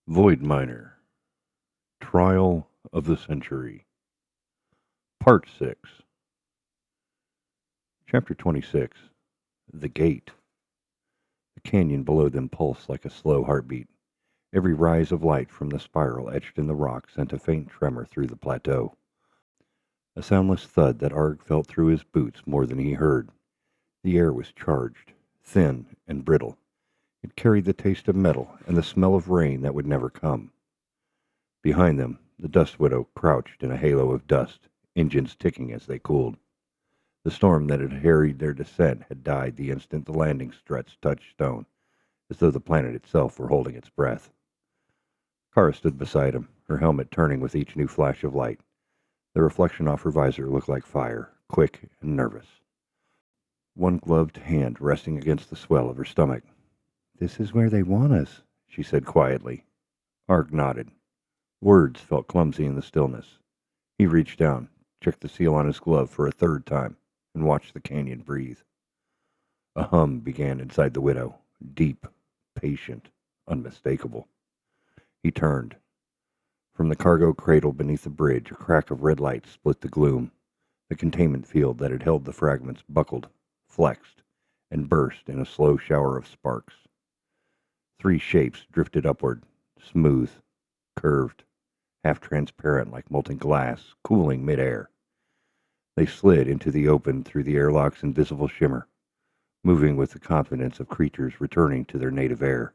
Void Miner, Trial of the Century, Part 6, Chapter 26, The Gate. The canyon below them pulsed like a slow heartbeat. Every rise of light from the spiral etched in the rock sent a faint tremor through the plateau. A soundless thud that Arg felt through his boots more than he heard. The air was charged, thin, and brittle. It carried the taste of metal and the smell of rain that would never come. Behind them, the Dust Widow crouched in a halo of dust, engines ticking as they cooled. The storm that had harried their descent had died the instant the landing struts touched stone, as though the planet itself were holding its breath. Kara stood beside him, her helmet turning with each new flash of light. The reflection off her visor looked like fire, quick and nervous. One gloved hand resting against the swell of her stomach. "This is where they want us," she said quietly. Arg nodded. Words felt clumsy in the stillness. He reached down, checked the seal on his glove for a third time, and watched the canyon breathe. A hum began inside the widow, deep, patient, unmistakable. He turned. From the cargo cradle beneath the bridge, a crack of red light split the gloom. The containment field that had held the fragments buckled, flexed, and burst in a slow shower of sparks. 3 shapes drifted upward, smooth, curved, half-transparent like molten glass, cooling mid-air. They slid into the open through the airlock's invisible shimmer, moving with the confidence of creatures returning to their native air.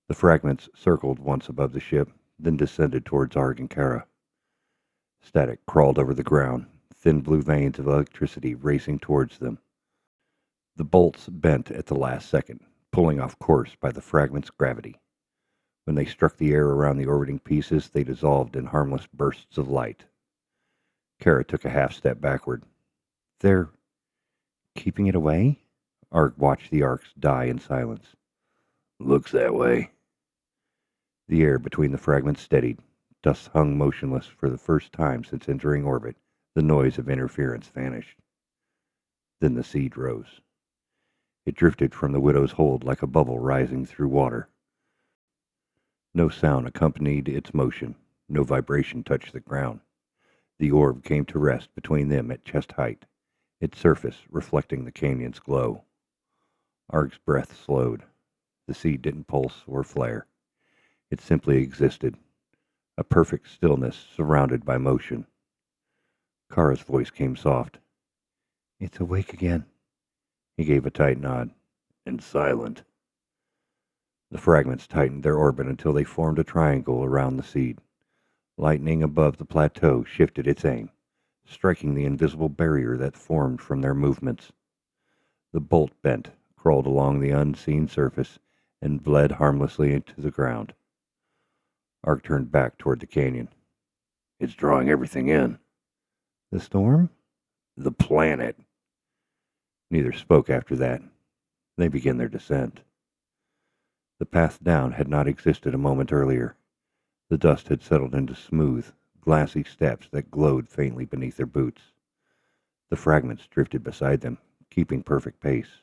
The fragments circled once above the ship, then descended towards Arg and Kara. Static crawled over the ground, thin blue veins of electricity racing towards them. The bolts bent at the last second, pulling off course by the fragment's gravity. When they struck the air around the orbiting pieces, they dissolved in harmless bursts of light. Kara took a half step backward. "They're keeping it away?" Arg watched the arcs die in silence. "Looks that way." The air between the fragments steadied. Dust hung motionless for the first time since entering orbit. The noise of interference vanished. Then the seed rose. It drifted from the widow's hold like a bubble rising through water. No sound accompanied its motion. No vibration touched the ground. The orb came to rest between them at chest height, its surface reflecting the canyon's glow. Arg's breath slowed. The seed didn't pulse or flare. It simply existed, a perfect stillness surrounded by motion. Kara's voice came soft. "It's awake again." He gave a tight nod. "And silent." The fragments tightened their orbit until they formed a triangle around the seed. Lightning above the plateau shifted its aim, striking the invisible barrier that formed from their movements. The bolt bent, crawled along the unseen surface, and bled harmlessly into the ground. Arg turned back toward the canyon. "It's drawing everything in." "The storm?" "The planet." Neither spoke after that. They began their descent. The path down had not existed a moment earlier. The dust had settled into smooth, glassy steps that glowed faintly beneath their boots. The fragments drifted beside them, keeping perfect pace.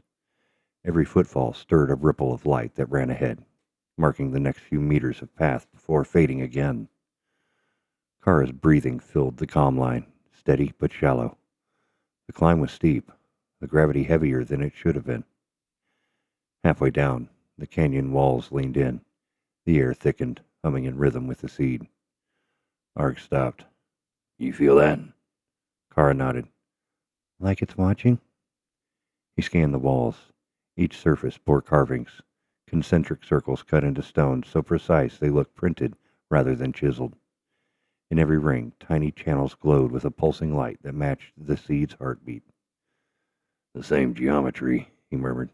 Every footfall stirred a ripple of light that ran ahead, marking the next few meters of path before fading again. Kara's breathing filled the calm line, steady but shallow. The climb was steep, the gravity heavier than it should have been. Halfway down, the canyon walls leaned in. The air thickened, humming in rhythm with the seed. Arg stopped. "You feel that?" Kara nodded. "Like it's watching?" He scanned the walls. Each surface bore carvings, concentric circles cut into stone so precise they looked printed rather than chiseled. In every ring, tiny channels glowed with a pulsing light that matched the seed's heartbeat. "The same geometry," he murmured.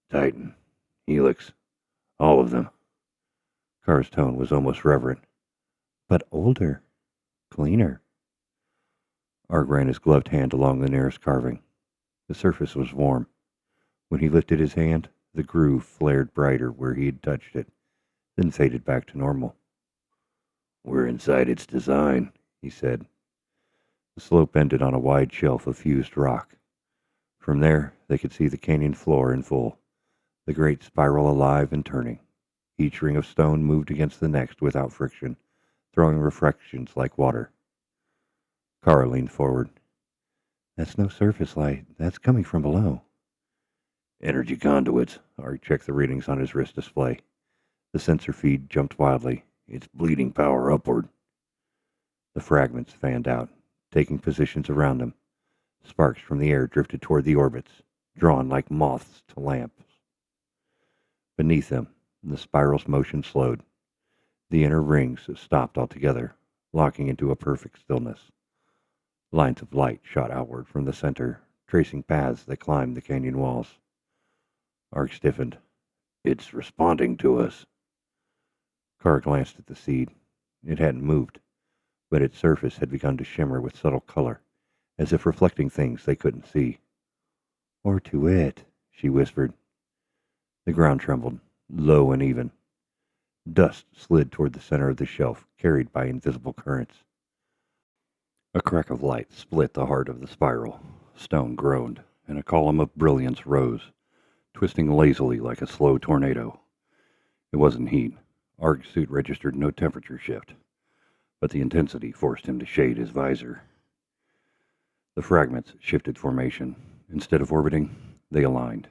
"Titan, helix, all of them." Kara's tone was almost reverent. "But older, cleaner." Arg ran his gloved hand along the nearest carving. The surface was warm. When he lifted his hand, the groove flared brighter where he had touched it, then faded back to normal. "We're inside its design," he said. The slope ended on a wide shelf of fused rock. From there, they could see the canyon floor in full, the great spiral alive and turning. Each ring of stone moved against the next without friction, throwing reflections like water. Kara leaned forward. That's no surface light. That's coming from below. Energy conduits. Arg checked the readings on his wrist display. The sensor feed jumped wildly. It's bleeding power upward. The fragments fanned out, taking positions around them. Sparks from the air drifted toward the orbits, drawn like moths to lamps. Beneath them, the spiral's motion slowed. The inner rings stopped altogether, locking into a perfect stillness. Lines of light shot outward from the center, tracing paths that climbed the canyon walls. Arg stiffened. It's responding to us. Kara glanced at the seed. It hadn't moved, but its surface had begun to shimmer with subtle color, as if reflecting things they couldn't see. Or to it, she whispered. The ground trembled, low and even. Dust slid toward the center of the shelf, carried by invisible currents. A crack of light split the heart of the spiral. Stone groaned, and a column of brilliance rose, twisting lazily like a slow tornado. It wasn't heat. Arg's suit registered no temperature shift, but the intensity forced him to shade his visor. The fragments shifted formation. Instead of orbiting, they aligned,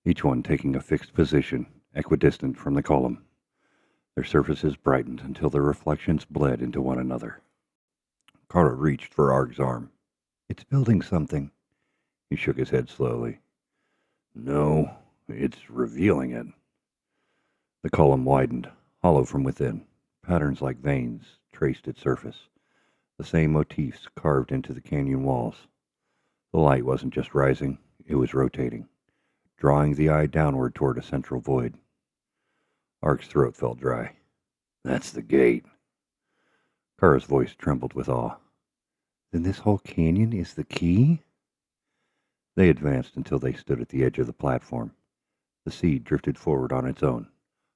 each one taking a fixed position, equidistant from the column. Their surfaces brightened until their reflections bled into one another. Kara reached for Arg's arm. It's building something. He shook his head slowly. No, it's revealing it. The column widened, hollow from within. Patterns like veins traced its surface, the same motifs carved into the canyon walls. The light wasn't just rising, it was rotating, drawing the eye downward toward a central void. Arg's throat felt dry. That's the gate. Kara's voice trembled with awe. Then this whole canyon is the key? They advanced until they stood at the edge of the platform. The seed drifted forward on its own,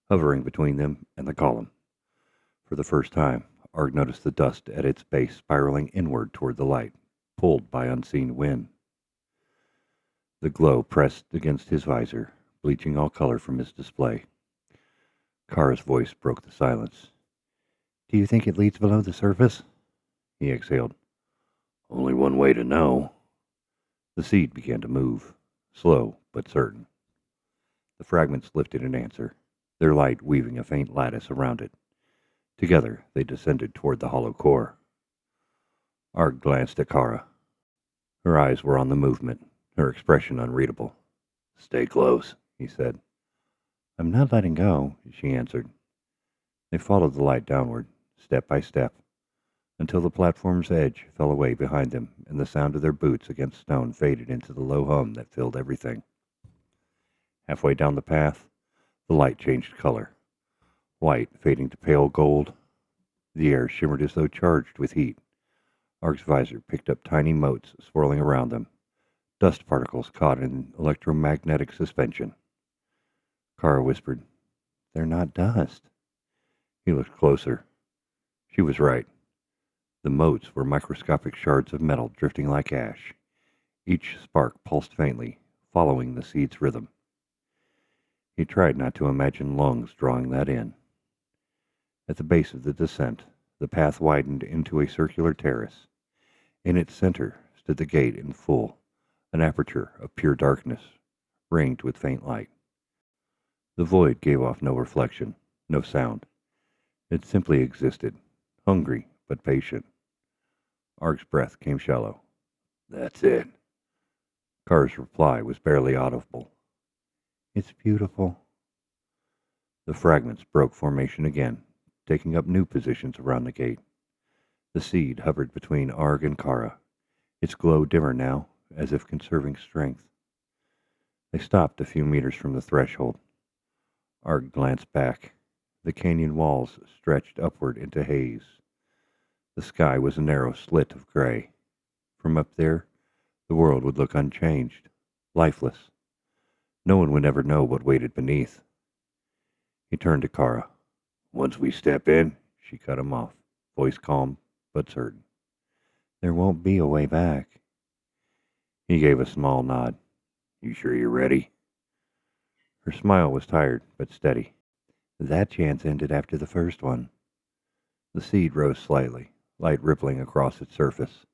hovering between them and the column. For the first time, Arg noticed the dust at its base spiraling inward toward the light, pulled by unseen wind. The glow pressed against his visor, bleaching all color from his display. Kara's voice broke the silence. Do you think it leads below the surface? He exhaled. Only one way to know. The seed began to move, slow but certain. The fragments lifted in answer, their light weaving a faint lattice around it. Together, they descended toward the hollow core. Arg glanced at Kara. Her eyes were on the movement, her expression unreadable. Stay close, he said. I'm not letting go, she answered. They followed the light downward, step by step, until the platform's edge fell away behind them and the sound of their boots against stone faded into the low hum that filled everything. Halfway down the path, the light changed color, white fading to pale gold. The air shimmered as though charged with heat. Arg's visor picked up tiny motes swirling around them, dust particles caught in electromagnetic suspension. Kara whispered, They're not dust. He looked closer. She was right. The motes were microscopic shards of metal drifting like ash. Each spark pulsed faintly, following the seed's rhythm. He tried not to imagine lungs drawing that in. At the base of the descent, the path widened into a circular terrace. In its center stood the gate in full, an aperture of pure darkness, ringed with faint light. The void gave off no reflection, no sound. It simply existed, hungry but patient. Arg's breath came shallow. That's it. Kara's reply was barely audible. It's beautiful. The fragments broke formation again, taking up new positions around the gate. The seed hovered between Arg and Kara, its glow dimmer now, as if conserving strength. They stopped a few meters from the threshold. Arg glanced back. The canyon walls stretched upward into haze. The sky was a narrow slit of gray. From up there, the world would look unchanged, lifeless. No one would ever know what waited beneath. He turned to Kara. Once we step in, she cut him off, voice calm but certain. There won't be a way back. He gave a small nod. You sure you're ready? Her smile was tired but steady. That chance ended after the first one. The seed rose slightly, light rippling across its surface.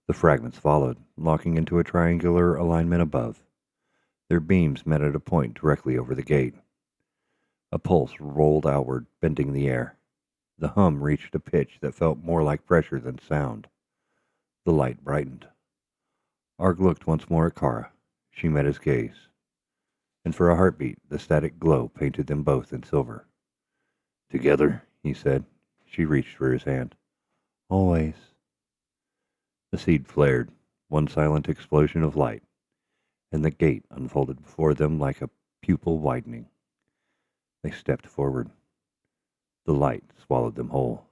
The fragments followed, locking into a triangular alignment above. Their beams met at a point directly over the gate. A pulse rolled outward, bending the air. The hum reached a pitch that felt more like pressure than sound. The light brightened. Arg looked once more at Kara. She met his gaze, and for a heartbeat, the static glow painted them both in silver. Together, he said. She reached for his hand. Always. The seed flared, one silent explosion of light, and the gate unfolded before them like a pupil widening. They stepped forward. The light swallowed them whole.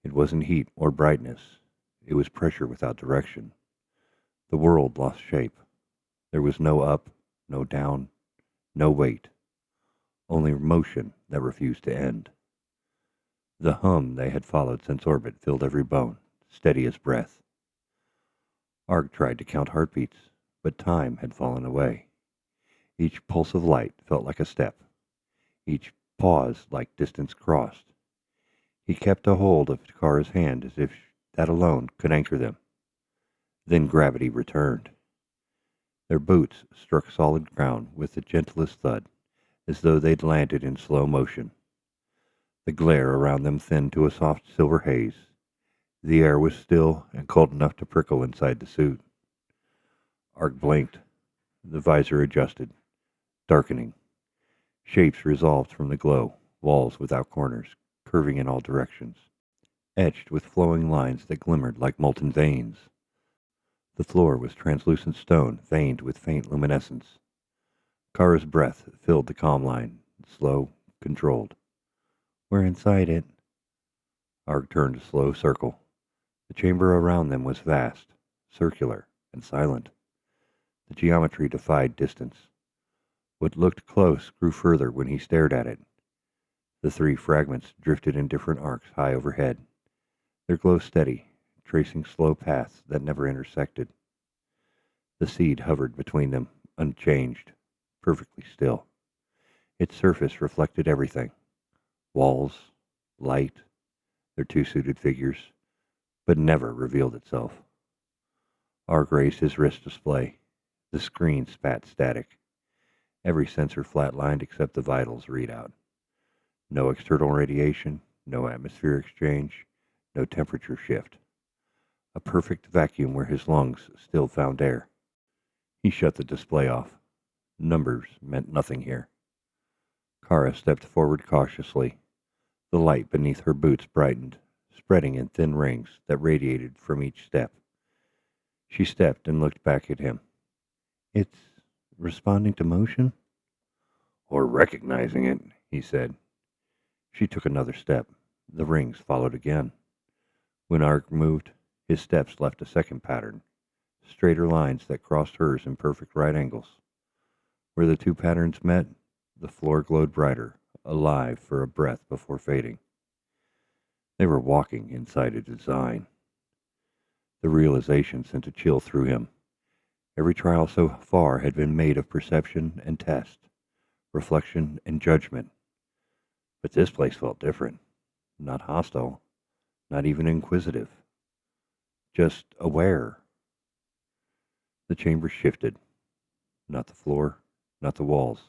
It wasn't heat or brightness. It was pressure without direction. The world lost shape. There was no up, no down, no weight. Only motion that refused to end. The hum they had followed since orbit filled every bone, steady as breath. Arg tried to count heartbeats, but time had fallen away. Each pulse of light felt like a step, each pause like distance crossed. He kept a hold of Kara's hand as if that alone could anchor them. Then gravity returned. Their boots struck solid ground with the gentlest thud, as though they'd landed in slow motion. The glare around them thinned to a soft silver haze. The air was still and cold enough to prickle inside the suit. Arg blinked. The visor adjusted, darkening. Shapes resolved from the glow, walls without corners, curving in all directions, etched with flowing lines that glimmered like molten veins. The floor was translucent stone, veined with faint luminescence. Kara's breath filled the calm line, slow, controlled. We're inside it. Arg turned a slow circle. The chamber around them was vast, circular, and silent. The geometry defied distance. What looked close grew further when he stared at it. The three fragments drifted in different arcs high overhead, their glow steady, tracing slow paths that never intersected. The seed hovered between them, unchanged, perfectly still. Its surface reflected everything. Walls, light, their two-suited figures, but never revealed itself. Arg raised his wrist display. The screen spat static. Every sensor flatlined except the vitals readout. No external radiation, no atmosphere exchange, no temperature shift. A perfect vacuum where his lungs still found air. He shut the display off. Numbers meant nothing here. Kara stepped forward cautiously. The light beneath her boots brightened, spreading in thin rings that radiated from each step. She stepped and looked back at him. It's responding to motion? Or recognizing it, he said. She took another step. The rings followed again. When Arg moved, his steps left a second pattern, straighter lines that crossed hers in perfect right angles. Where the two patterns met, the floor glowed brighter, alive for a breath before fading. They were walking inside a design. The realization sent a chill through him. Every trial so far had been made of perception and test, reflection and judgment. But this place felt different. Not hostile, not even inquisitive. Just aware. The chamber shifted. Not the floor, not the walls,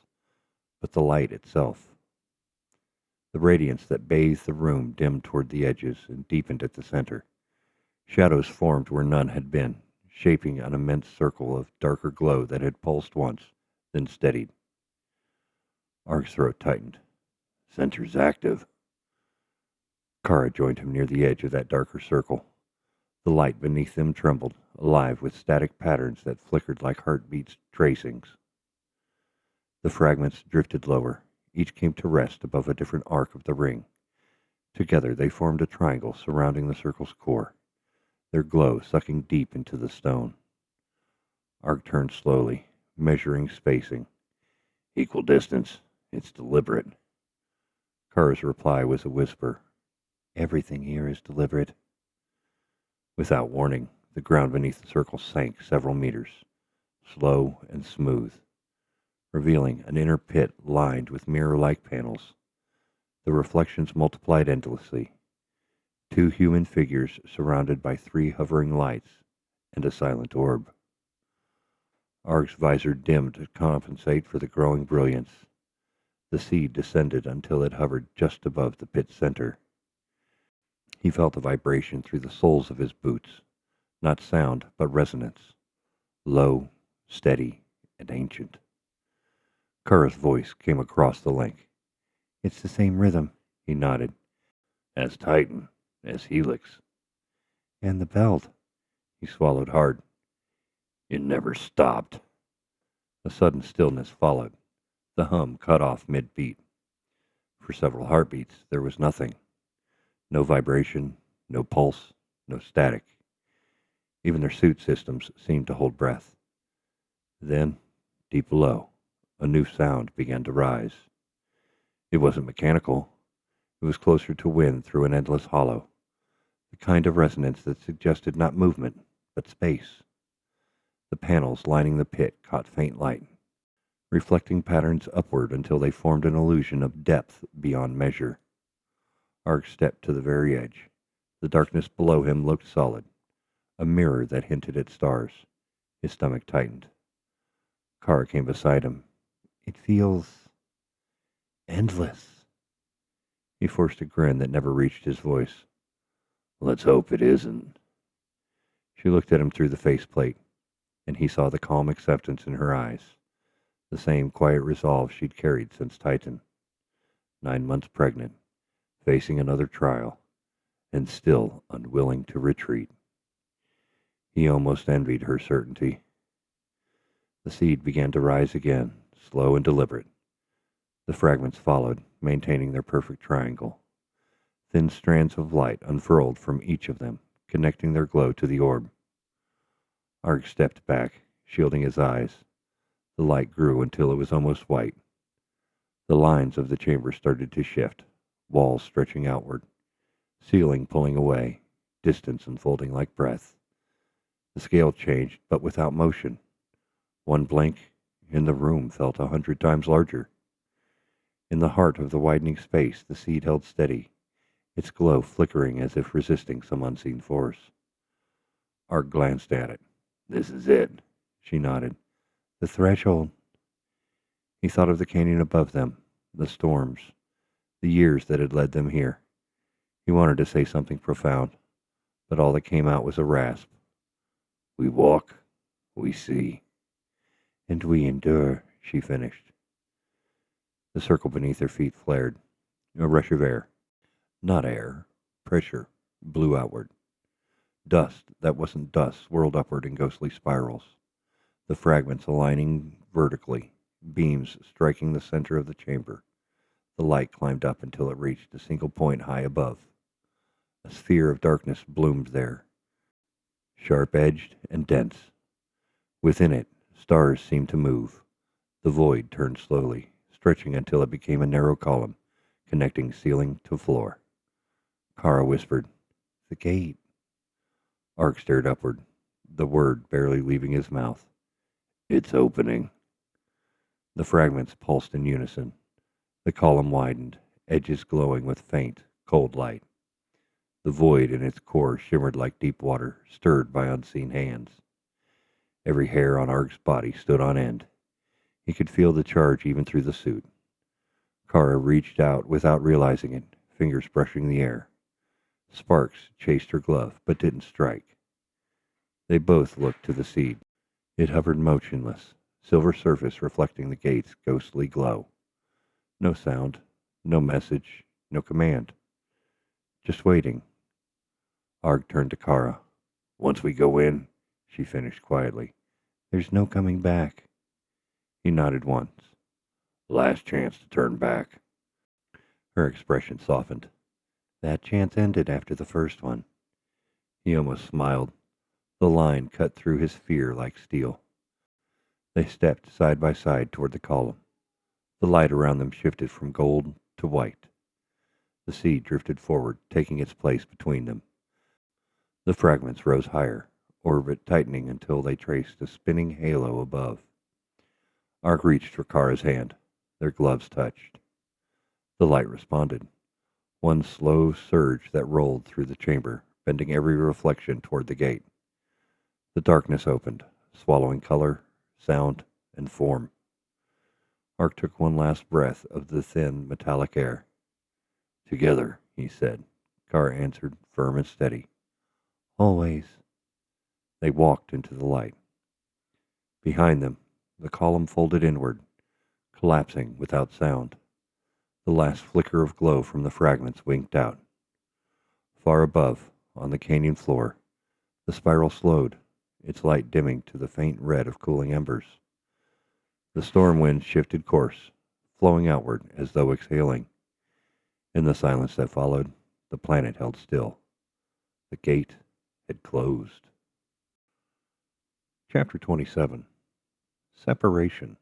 but the light itself. The radiance that bathed the room dimmed toward the edges and deepened at the center. Shadows formed where none had been, shaping an immense circle of darker glow that had pulsed once, then steadied. Arg's throat tightened. Sensors active. Kara joined him near the edge of that darker circle. The light beneath them trembled, alive with static patterns that flickered like heartbeats tracings. The fragments drifted lower. Each came to rest above a different arc of the ring. Together they formed a triangle surrounding the circle's core, their glow sucking deep into the stone. Arg turned slowly, measuring spacing. Equal distance. It's deliberate. Kara's reply was a whisper. Everything here is deliberate. Without warning, the ground beneath the circle sank several meters, slow and smooth. revealing an inner pit lined with mirror-like panels. The reflections multiplied endlessly. 2 human figures surrounded by 3 hovering lights and a silent orb. Arg's visor dimmed to compensate for the growing brilliance. The seed descended until it hovered just above the pit's center. He felt a vibration through the soles of his boots, not sound, but resonance, low, steady, and ancient. Kara's voice came across the link. "It's the same rhythm," he nodded. "As Titan, as Helix." "And the belt." He swallowed hard. "It never stopped." A sudden stillness followed. The hum cut off mid-beat. For several heartbeats, there was nothing. No vibration, no pulse, no static. Even their suit systems seemed to hold breath. Then, deep below, a new sound began to rise. It wasn't mechanical. It was closer to wind through an endless hollow, the kind of resonance that suggested not movement, but space. The panels lining the pit caught faint light, reflecting patterns upward until they formed an illusion of depth beyond measure. Arg stepped to the very edge. The darkness below him looked solid, a mirror that hinted at stars. His stomach tightened. Kara came beside him. "It feels endless." He forced a grin that never reached his voice. "Let's hope it isn't." She looked at him through the faceplate, and he saw the calm acceptance in her eyes, the same quiet resolve she'd carried since Titan. 9 months pregnant, facing another trial, and still unwilling to retreat. He almost envied her certainty. The seed began to rise again, slow and deliberate. The fragments followed, maintaining their perfect triangle. Thin strands of light unfurled from each of them, connecting their glow to the orb. Arg stepped back, shielding his eyes. The light grew until it was almost white. The lines of the chamber started to shift, walls stretching outward, ceiling pulling away, distance unfolding like breath. The scale changed, but without motion. One blink, and the room felt 100 times larger. In the heart of the widening space, the seed held steady, its glow flickering as if resisting some unseen force. Arg glanced at it. "This is it," she nodded. "The threshold." He thought of the canyon above them, the storms, the years that had led them here. He wanted to say something profound, but all that came out was a rasp. "We walk, we see." "And we endure," she finished. The circle beneath their feet flared. A rush of air. Not air. Pressure. Blew outward. Dust that wasn't dust swirled upward in ghostly spirals. The fragments aligning vertically, beams striking the center of the chamber. The light climbed up until it reached a single point high above. A sphere of darkness bloomed there, sharp-edged and dense. Within it, stars seemed to move. The void turned slowly, stretching until it became a narrow column, connecting ceiling to floor. Kara whispered, "The gate." Arg stared upward, the word barely leaving his mouth. "It's opening." The fragments pulsed in unison. The column widened, edges glowing with faint, cold light. The void in its core shimmered like deep water, stirred by unseen hands. Every hair on Arg's body stood on end. He could feel the charge even through the suit. Kara reached out without realizing it, fingers brushing the air. Sparks chased her glove, but didn't strike. They both looked to the seed. It hovered motionless, silver surface reflecting the gate's ghostly glow. No sound, no message, no command. Just waiting. Arg turned to Kara. "Once we go in," she finished quietly, "there's no coming back." He nodded once. "Last chance to turn back." Her expression softened. "That chance ended after the first one." He almost smiled. The line cut through his fear like steel. They stepped side by side toward the column. The light around them shifted from gold to white. The sea drifted forward, taking its place between them. The fragments rose higher, orbit tightening until they traced a spinning halo above. Arg reached for Kara's hand. Their gloves touched. The light responded. One slow surge that rolled through the chamber, bending every reflection toward the gate. The darkness opened, swallowing color, sound, and form. Arg took one last breath of the thin, metallic air. Together, he said. Kara answered, firm and steady. Always. They walked into the light. Behind them, the column folded inward, collapsing without sound. The last flicker of glow from the fragments winked out. Far above, on the canyon floor, the spiral slowed, its light dimming to the faint red of cooling embers. The storm wind shifted course, flowing outward as though exhaling. In the silence that followed, the planet held still. The gate had closed. Chapter 27. Separation.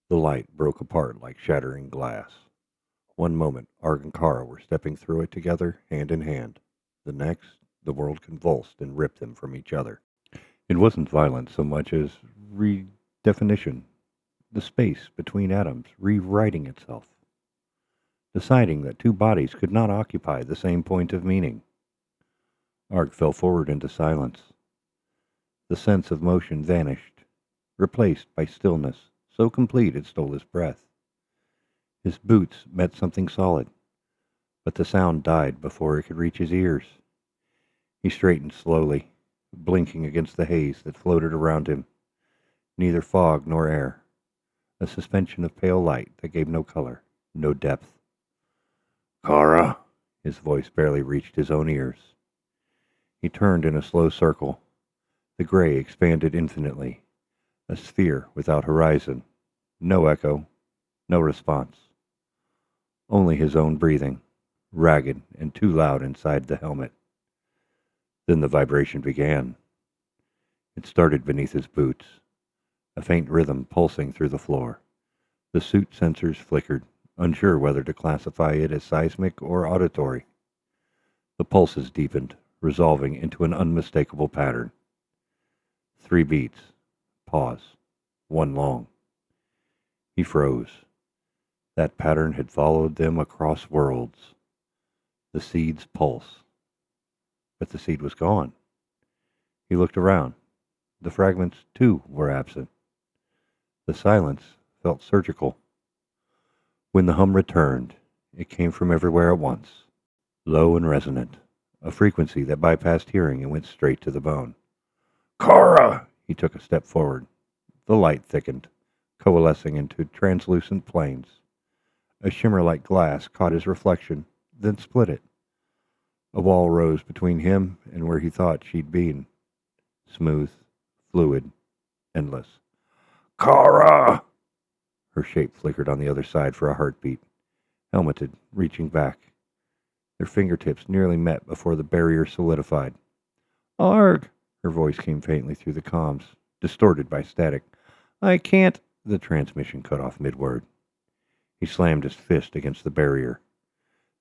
The light broke apart like shattering glass. One moment, Arg and Kara were stepping through it together, hand in hand. The next, the world convulsed and ripped them from each other. It wasn't violence so much as redefinition, the space between atoms rewriting itself, deciding that two bodies could not occupy the same point of meaning. Arg fell forward into silence. The sense of motion vanished, replaced by stillness so complete it stole his breath. His boots met something solid, but the sound died before it could reach his ears. He straightened slowly, blinking against the haze that floated around him. Neither fog nor air. A suspension of pale light that gave no color, no depth. Kara! His voice barely reached his own ears. He turned in a slow circle. The gray expanded infinitely. A sphere without horizon. No echo. No response. Only his own breathing, ragged and too loud inside the helmet. Then the vibration began. It started beneath his boots, a faint rhythm pulsing through the floor. The suit sensors flickered, unsure whether to classify it as seismic or auditory. The pulses deepened, resolving into an unmistakable pattern. 3 beats. Pause. 1 long. He froze. That pattern had followed them across worlds. The seed's pulse. But the seed was gone. He looked around. The fragments, too, were absent. The silence felt surgical. When the hum returned, it came from everywhere at once, low and resonant, a frequency that bypassed hearing and went straight to the bone. Kara! He took a step forward. The light thickened, coalescing into translucent planes. A shimmer like glass caught his reflection, then split it. A wall rose between him and where he thought she'd been. Smooth, fluid, endless. Kara! Her shape flickered on the other side for a heartbeat. Helmeted, reaching back. Their fingertips nearly met before the barrier solidified. Arg! Her voice came faintly through the comms, distorted by static. I can't. The transmission cut off mid-word. He slammed his fist against the barrier.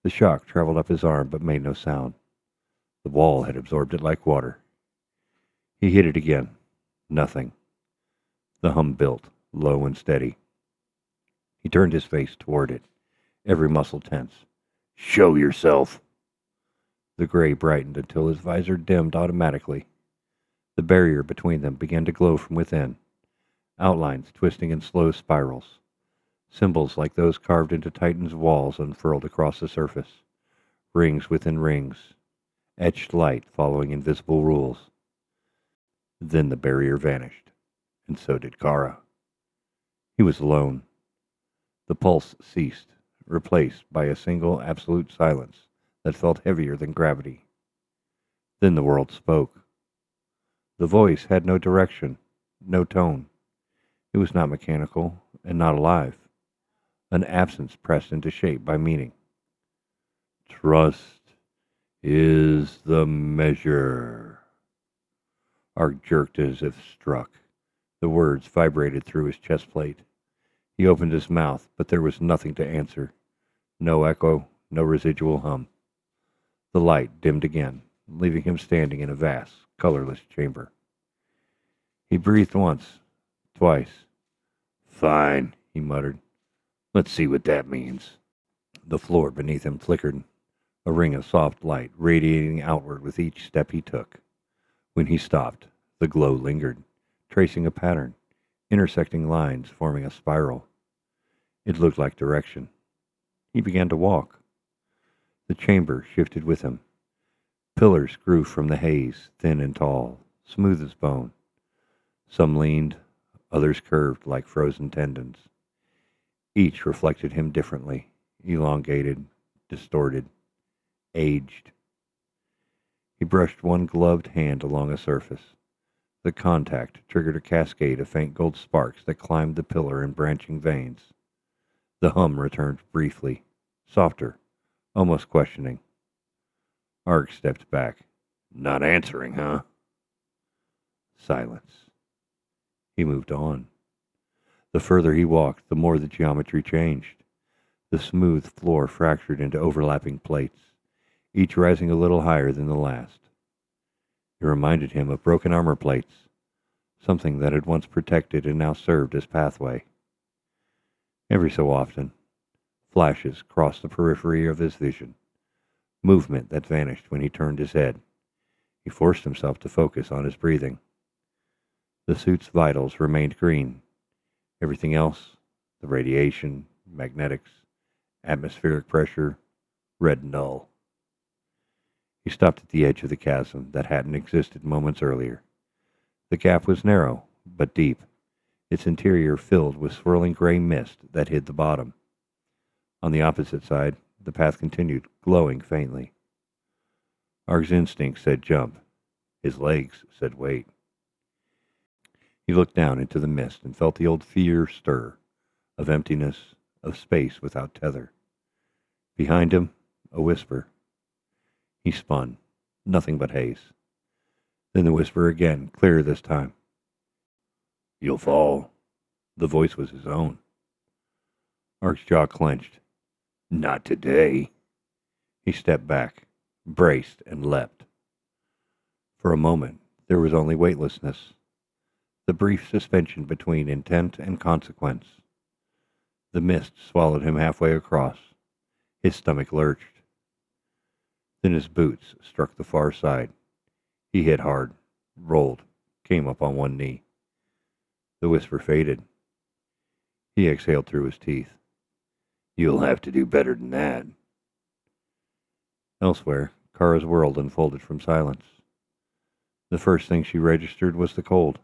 The shock traveled up his arm but made no sound. The wall had absorbed it like water. He hit it again. Nothing. The hum built, low and steady. He turned his face toward it, every muscle tense. Show yourself! The gray brightened until his visor dimmed automatically. The barrier between them began to glow from within, outlines twisting in slow spirals. Symbols like those carved into Titan's walls unfurled across the surface, rings within rings, etched light following invisible rules. Then the barrier vanished, and so did Kara. He was alone. The pulse ceased, replaced by a single absolute silence that felt heavier than gravity. Then the world spoke. The voice had no direction, no tone. It was not mechanical and not alive. An absence pressed into shape by meaning. Trust is the measure. Arg jerked as if struck. The words vibrated through his chest plate. He opened his mouth, but there was nothing to answer. No echo, no residual hum. The light dimmed again, leaving him standing in a vast, colorless chamber. He breathed once, twice. Fine, he muttered. Let's see what that means. The floor beneath him flickered, a ring of soft light radiating outward with each step he took. When he stopped, the glow lingered, tracing a pattern, intersecting lines forming a spiral. It looked like direction. He began to walk. The chamber shifted with him. Pillars grew from the haze, thin and tall, smooth as bone. Some leaned, others curved like frozen tendons. Each reflected him differently, elongated, distorted, aged. He brushed one gloved hand along a surface. The contact triggered a cascade of faint gold sparks that climbed the pillar in branching veins. The hum returned briefly, softer, almost questioning. Arg stepped back. Not answering, huh? Silence. He moved on. The further he walked, the more the geometry changed. The smooth floor fractured into overlapping plates, each rising a little higher than the last. It reminded him of broken armor plates, something that had once protected and now served as pathway. Every so often, flashes crossed the periphery of his vision, movement that vanished when he turned his head. He forced himself to focus on his breathing. The suit's vitals remained green. Everything else, the radiation, magnetics, atmospheric pressure, read null. He stopped at the edge of the chasm that hadn't existed moments earlier. The gap was narrow, but deep, its interior filled with swirling gray mist that hid the bottom. On the opposite side, the path continued, glowing faintly. Arg's instinct said jump. His legs said wait. He looked down into the mist and felt the old fear stir, of emptiness, of space without tether. Behind him, a whisper. He spun. Nothing but haze. Then the whisper again, clearer this time. You'll fall. The voice was his own. Arg's jaw clenched. Not today. He stepped back, braced, and leapt. For a moment, there was only weightlessness, the brief suspension between intent and consequence. The mist swallowed him halfway across. His stomach lurched. Then his boots struck the far side. He hit hard, rolled, came up on one knee. The whisper faded. He exhaled through his teeth. You'll have to do better than that. Elsewhere, Kara's world unfolded from silence. The first thing she registered was the cold.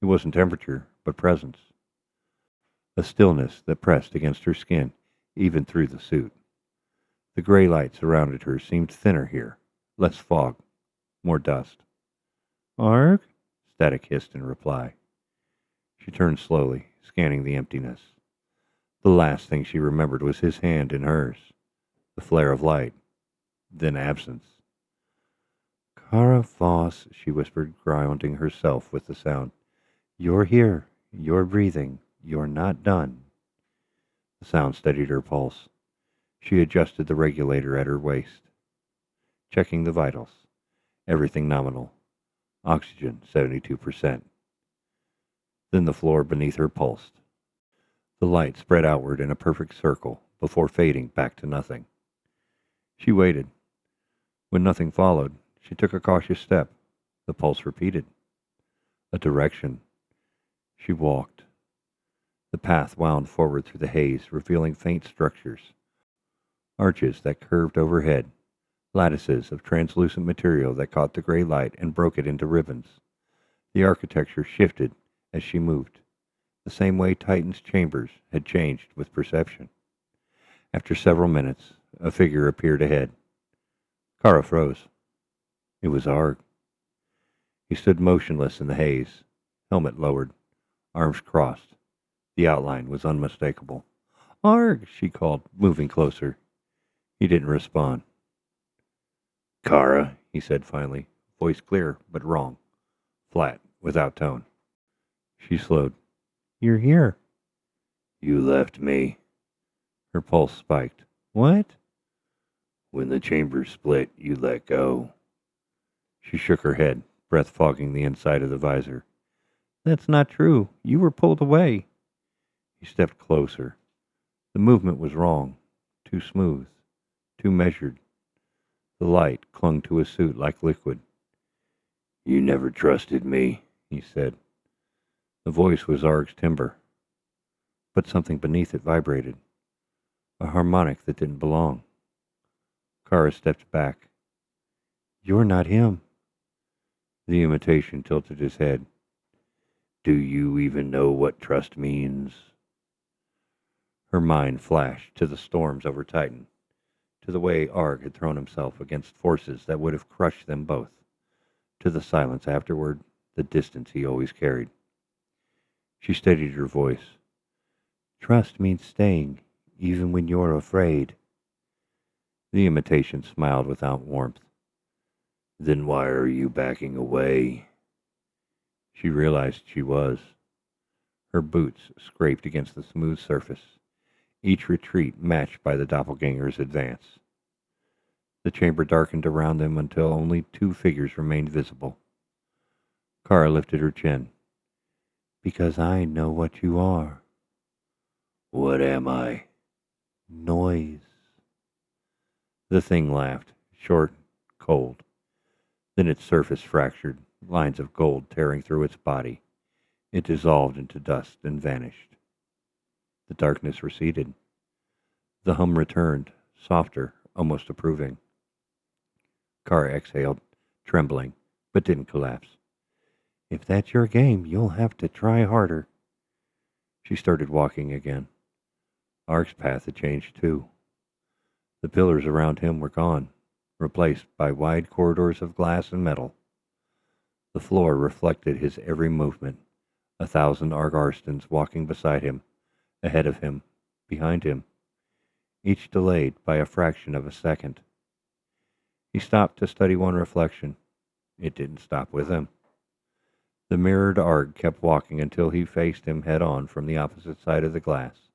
It wasn't temperature, but presence. A stillness that pressed against her skin, even through the suit. The gray light surrounded her seemed thinner here, less fog, more dust. Arg? Static hissed in reply. She turned slowly, scanning the emptiness. The last thing she remembered was his hand in hers, the flare of light, then absence. Kara Voss, she whispered, grounding herself with the sound. You're here. You're breathing. You're not done. The sound steadied her pulse. She adjusted the regulator at her waist, checking the vitals. Everything nominal. Oxygen, 72%. Then the floor beneath her pulsed. The light spread outward in a perfect circle before fading back to nothing. She waited. When nothing followed, she took a cautious step. The pulse repeated. A direction. She walked. The path wound forward through the haze, revealing faint structures. Arches that curved overhead, lattices of translucent material that caught the gray light and broke it into ribbons. The architecture shifted as she moved, the same way Titan's chambers had changed with perception. After several minutes, a figure appeared ahead. Kara froze. It was Arg. He stood motionless in the haze, helmet lowered, arms crossed. The outline was unmistakable. Arg, she called, moving closer. He didn't respond. Kara, he said finally, voice clear but wrong, flat, without tone. She slowed. You're here. You left me. Her pulse spiked. What? When the chamber split, you let go. She shook her head, breath fogging the inside of the visor. That's not true. You were pulled away. He stepped closer. The movement was wrong, too smooth, too measured. The light clung to his suit like liquid. "You never trusted me," he said. The voice was Arg's timbre, but something beneath it vibrated, a harmonic that didn't belong. Kara stepped back. "You're not him." The imitation tilted his head. "Do you even know what trust means?" Her mind flashed to the storms over Titan, to the way Arg had thrown himself against forces that would have crushed them both, to the silence afterward, the distance he always carried. She steadied her voice. "Trust means staying, even when you're afraid." The imitation smiled without warmth. "Then why are you backing away?" She realized she was. Her boots scraped against the smooth surface, each retreat matched by the doppelganger's advance. The chamber darkened around them until only two figures remained visible. Kara lifted her chin. "Because I know what you are." "What am I?" "Noise." The thing laughed, short, cold. Then its surface fractured, lines of gold tearing through its body. It dissolved into dust and vanished. The darkness receded. The hum returned, softer, almost approving. Kara exhaled, trembling, but didn't collapse. "If that's your game, you'll have to try harder." She started walking again. Ark's path had changed too. The pillars around him were gone, replaced by wide corridors of glass and metal. The floor reflected his every movement, 1,000 Argstans walking beside him, ahead of him, behind him, each delayed by a fraction of a second. He stopped to study one reflection. It didn't stop with him. The mirrored Arg kept walking until he faced him head-on from the opposite side of the glass.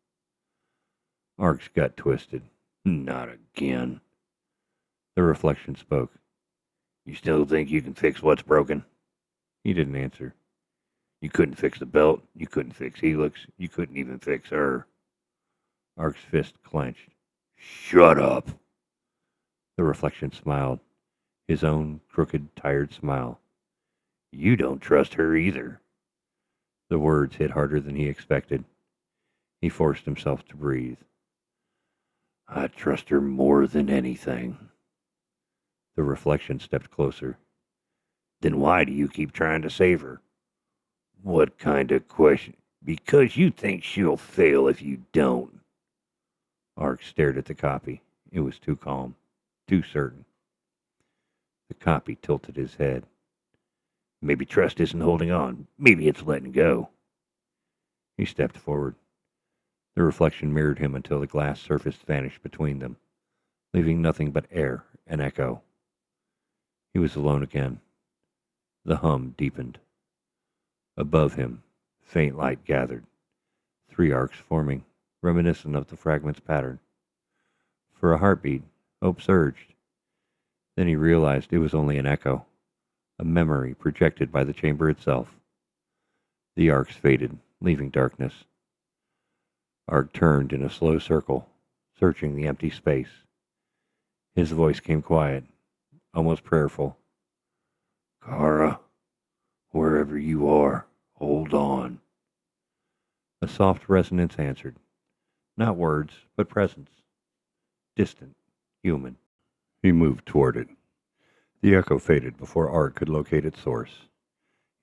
Arg's gut twisted. "Not again." The reflection spoke. "You still think you can fix what's broken?" He didn't answer. "You couldn't fix the belt. You couldn't fix Helix. You couldn't even fix her." Ark's fist clenched. "Shut up." The reflection smiled, his own crooked, tired smile. "You don't trust her either." The words hit harder than he expected. He forced himself to breathe. "I trust her more than anything." The reflection stepped closer. "Then why do you keep trying to save her?" "What kind of question?" "Because you think she'll fail if you don't." Ark stared at the copy. It was too calm, too certain. The copy tilted his head. "Maybe trust isn't holding on. Maybe it's letting go." He stepped forward. The reflection mirrored him until the glass surface vanished between them, leaving nothing but air and echo. He was alone again. The hum deepened. Above him, faint light gathered, 3 arcs forming, reminiscent of the fragments pattern. For a heartbeat, hope surged. Then he realized it was only an echo, a memory projected by the chamber itself. The arcs faded, leaving darkness. Arg turned in a slow circle, searching the empty space. His voice came quiet, almost prayerful. "Kara, wherever you are, hold on." A soft resonance answered. Not words, but presence. Distant, human. He moved toward it. The echo faded before Arg could locate its source.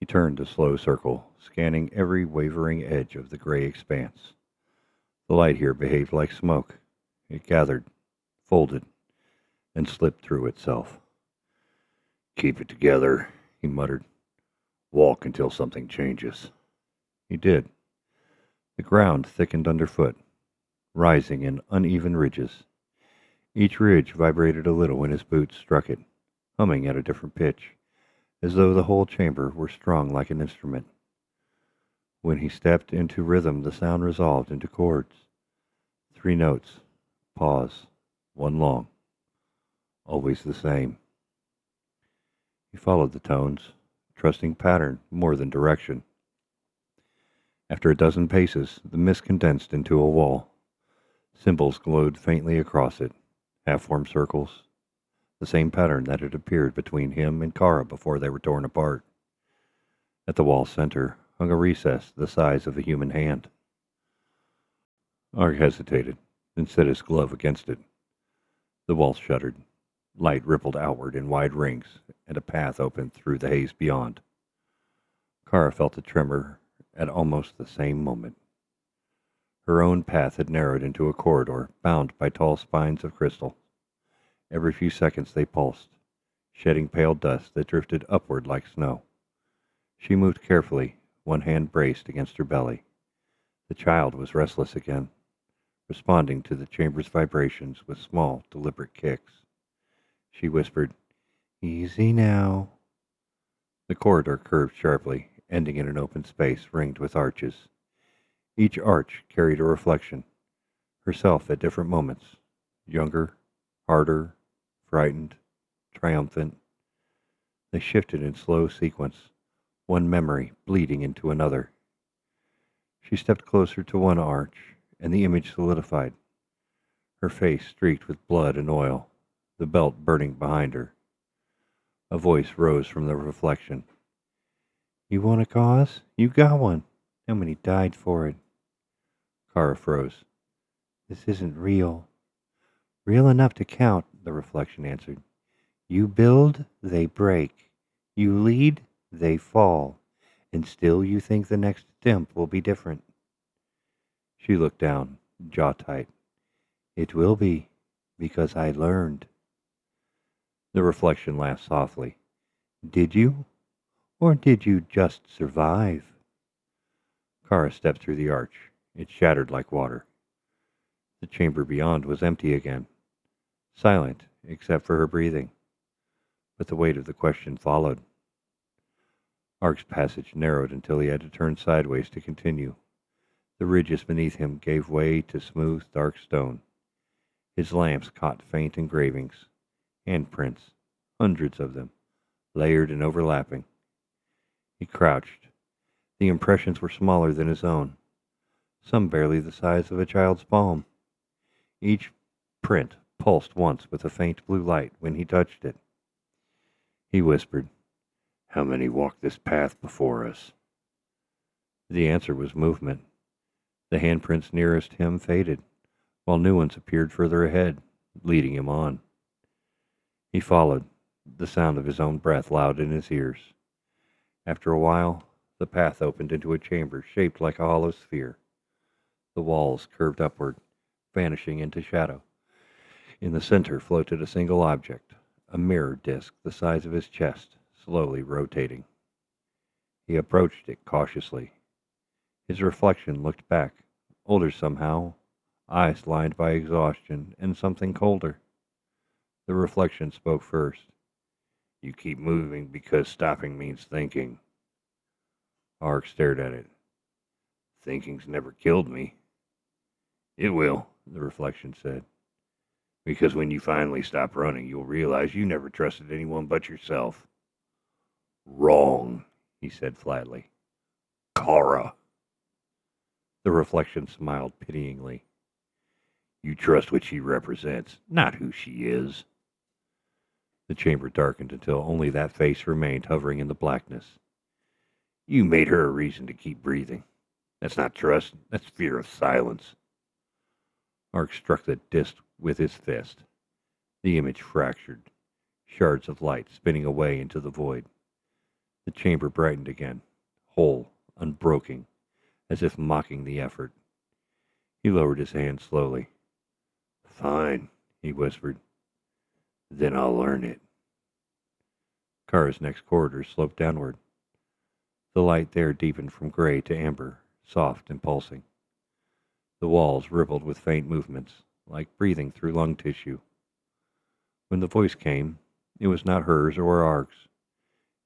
He turned a slow circle, scanning every wavering edge of the gray expanse. The light here behaved like smoke. It gathered, folded, and slipped through itself. "Keep it together," he muttered. "Walk until something changes." He did. The ground thickened underfoot, rising in uneven ridges. Each ridge vibrated a little when his boots struck it, humming at a different pitch, as though the whole chamber were strung like an instrument. When he stepped into rhythm, the sound resolved into chords. 3 notes, pause, 1 long, always the same. He followed the tones, trusting pattern more than direction. After a dozen paces, the mist condensed into a wall. Symbols glowed faintly across it, half-formed circles, the same pattern that had appeared between him and Kara before they were torn apart. At the wall's center hung a recess the size of a human hand. Arg hesitated, then set his glove against it. The wall shuddered. Light rippled outward in wide rings, and a path opened through the haze beyond. Kara felt a tremor at almost the same moment. Her own path had narrowed into a corridor bound by tall spines of crystal. Every few seconds they pulsed, shedding pale dust that drifted upward like snow. She moved carefully, one hand braced against her belly. The child was restless again, responding to the chamber's vibrations with small, deliberate kicks. She whispered, "Easy now." The corridor curved sharply, ending in an open space ringed with arches. Each arch carried a reflection, herself at different moments, younger, harder, frightened, triumphant. They shifted in slow sequence, one memory bleeding into another. She stepped closer to one arch, and the image solidified, her face streaked with blood and oil, the belt burning behind her. A voice rose from the reflection. "You want a cause? You got one. How many died for it?" Kara froze. "This isn't real." "Real enough to count," the reflection answered. "You build, they break. You lead, they fall. And still you think the next attempt will be different." She looked down, jaw tight. "It will be, because I learned." The reflection laughed softly. "Did you? Or did you just survive?" Kara stepped through the arch. It shattered like water. The chamber beyond was empty again, silent except for her breathing. But the weight of the question followed. Ark's passage narrowed until he had to turn sideways to continue. The ridges beneath him gave way to smooth, dark stone. His lamps caught faint engravings, handprints, hundreds of them, layered and overlapping. He crouched. The impressions were smaller than his own, some barely the size of a child's palm. Each print pulsed once with a faint blue light when he touched it. He whispered, "How many walked this path before us?" The answer was movement. The handprints nearest him faded, while new ones appeared further ahead, leading him on. He followed, the sound of his own breath loud in his ears. After a while, the path opened into a chamber shaped like a hollow sphere. The walls curved upward, vanishing into shadow. In the center floated a single object, a mirror disk the size of his chest, slowly rotating. He approached it cautiously. His reflection looked back, older somehow, eyes lined by exhaustion and something colder. The reflection spoke first. "You keep moving because stopping means thinking." Ark stared at it. "Thinking's never killed me." "It will," the reflection said. "Because when you finally stop running, you'll realize you never trusted anyone but yourself." "Wrong," he said flatly. "Kara." The reflection smiled pityingly. "You trust what she represents, not who she is." The chamber darkened until only that face remained hovering in the blackness. "You made her a reason to keep breathing. That's not trust, that's fear of silence." Ark struck the disk with his fist. The image fractured, shards of light spinning away into the void. The chamber brightened again, whole, unbroken, as if mocking the effort. He lowered his hand slowly. "Fine," he whispered. "Then I'll learn it." Kara's next corridor sloped downward. The light there deepened from gray to amber, soft and pulsing. The walls rippled with faint movements, like breathing through lung tissue. When the voice came, it was not hers or Ark's.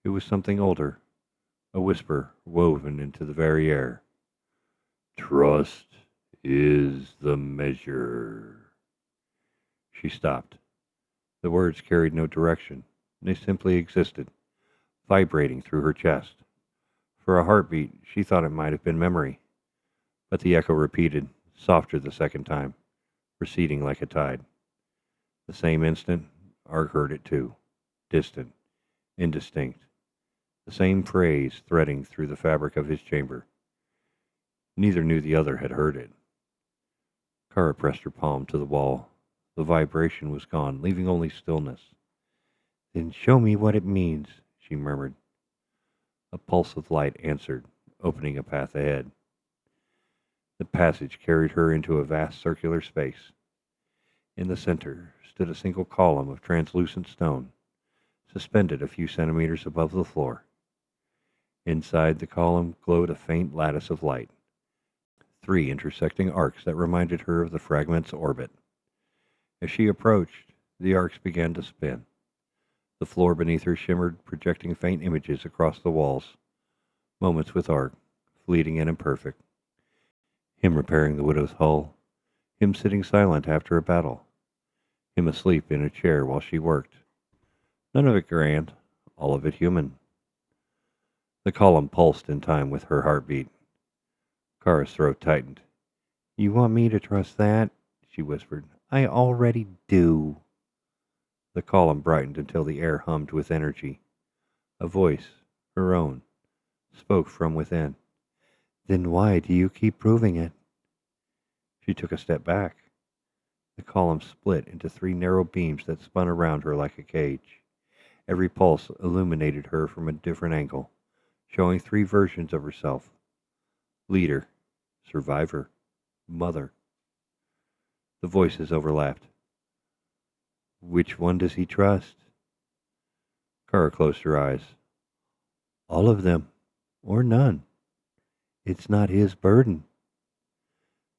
It was something older, a whisper woven into the very air. "Trust is the measure." She stopped. The words carried no direction. They simply existed, vibrating through her chest. For a heartbeat, she thought it might have been memory, But the echo repeated, softer the second time, receding like a tide. The same instant, Arg heard it too, distant, indistinct, the same phrase threading through the fabric of his chamber. Neither knew the other had heard it. Kara pressed her palm to the wall. The vibration was gone, leaving only stillness. "Then show me what it means," she murmured. A pulse of light answered, opening a path ahead. The passage carried her into a vast circular space. In the center stood a single column of translucent stone, suspended a few centimeters above the floor. Inside the column glowed a faint lattice of light, 3 intersecting arcs that reminded her of the fragment's orbit. As she approached, the arcs began to spin. The floor beneath her shimmered, projecting faint images across the walls. Moments with Arg, fleeting and imperfect. Him repairing the widow's hull. Him sitting silent after a battle. Him asleep in a chair while she worked. None of it grand, all of it human. The column pulsed in time with her heartbeat. Kara's throat tightened. "You want me to trust that?" she whispered. "I already do." The column brightened until the air hummed with energy. A voice, her own, spoke from within. "Then why do you keep proving it?" She took a step back. The column split into 3 narrow beams that spun around her like a cage. Every pulse illuminated her from a different angle, showing 3 versions of herself. Leader, survivor, mother. The voices overlapped. "Which one does he trust?" Kara closed her eyes. "All of them, or none. It's not his burden."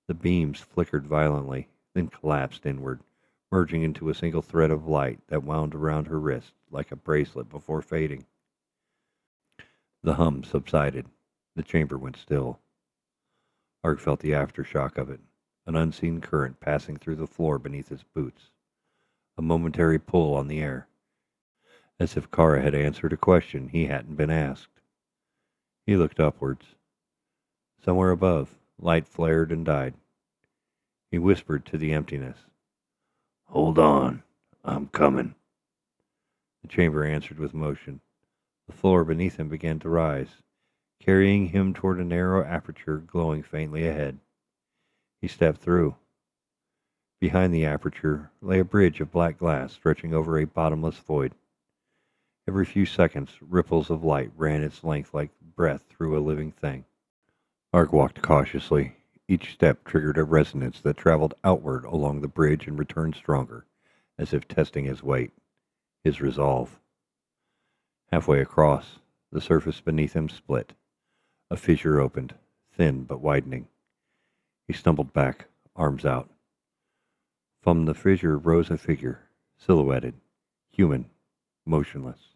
The beams flickered violently, then collapsed inward, merging into a single thread of light that wound around her wrist like a bracelet before fading. The hum subsided. The chamber went still. Arg felt the aftershock of it, an unseen current passing through the floor beneath his boots, a momentary pull on the air, as if Kara had answered a question he hadn't been asked. He looked upwards. Somewhere above, light flared and died. He whispered to the emptiness, "Hold on, I'm coming." The chamber answered with motion. The floor beneath him began to rise, carrying him toward a narrow aperture glowing faintly ahead. He stepped through. Behind the aperture lay a bridge of black glass stretching over a bottomless void. Every few seconds, ripples of light ran its length like breath through a living thing. Arg walked cautiously. Each step triggered a resonance that traveled outward along the bridge and returned stronger, as if testing his weight, his resolve. Halfway across, the surface beneath him split. A fissure opened, thin but widening. He stumbled back, arms out. From the fissure rose a figure, silhouetted, human, motionless.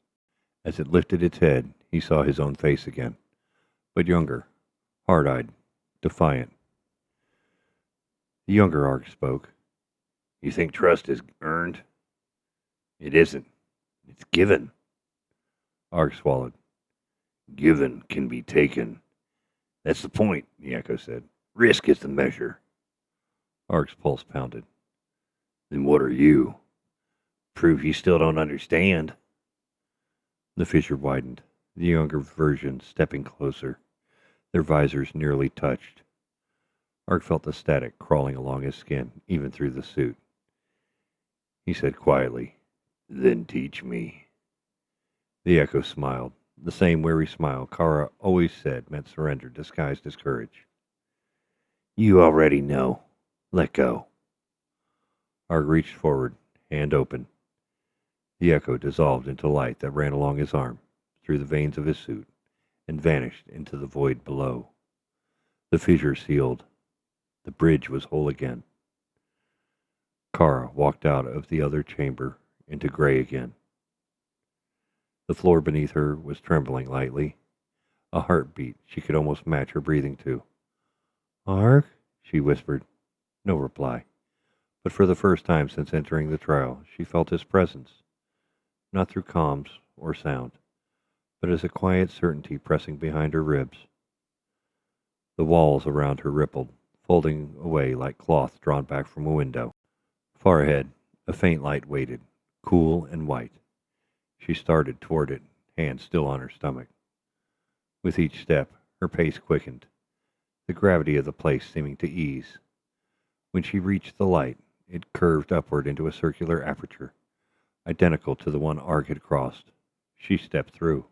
As it lifted its head, he saw his own face again, but younger, hard-eyed, defiant. The younger Arg spoke. "You think trust is earned? It isn't. It's given." Arg swallowed. "Given can be taken. That's the point," the echo said. "Risk is the measure." Arg's pulse pounded. "Then what are you? Proof you still don't understand." The fissure widened, the younger version stepping closer. Their visors nearly touched. Arg felt the static crawling along his skin, even through the suit. He said quietly, "Then teach me." The echo smiled, the same weary smile Kara always said meant surrender disguised as courage. "You already know. Let go." Arg reached forward, hand open. The echo dissolved into light that ran along his arm, through the veins of his suit, and vanished into the void below. The fissure sealed. The bridge was whole again. Kara walked out of the other chamber into gray again. The floor beneath her was trembling lightly, a heartbeat she could almost match her breathing to. "Arg?" she whispered. No reply. But for the first time since entering the trial, she felt his presence, not through comms or sound, but as a quiet certainty pressing behind her ribs. The walls around her rippled, folding away like cloth drawn back from a window. Far ahead, a faint light waited, cool and white. She started toward it, hands still on her stomach. With each step, her pace quickened, the gravity of the place seeming to ease. When she reached the light, it curved upward into a circular aperture, identical to the one Arg had crossed. She stepped through.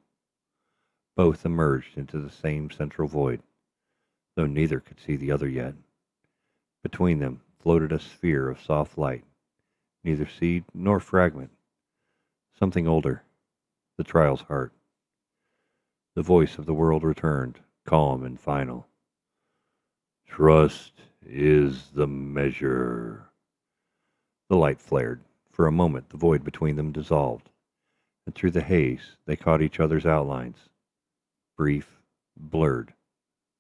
Both emerged into the same central void, though neither could see the other yet. Between them floated a sphere of soft light, neither seed nor fragment. Something older, the trial's heart. The voice of the world returned, calm and final. Trust is the measure. The light flared. For a moment the void between them dissolved, and through the haze they caught each other's outlines. Brief, blurred,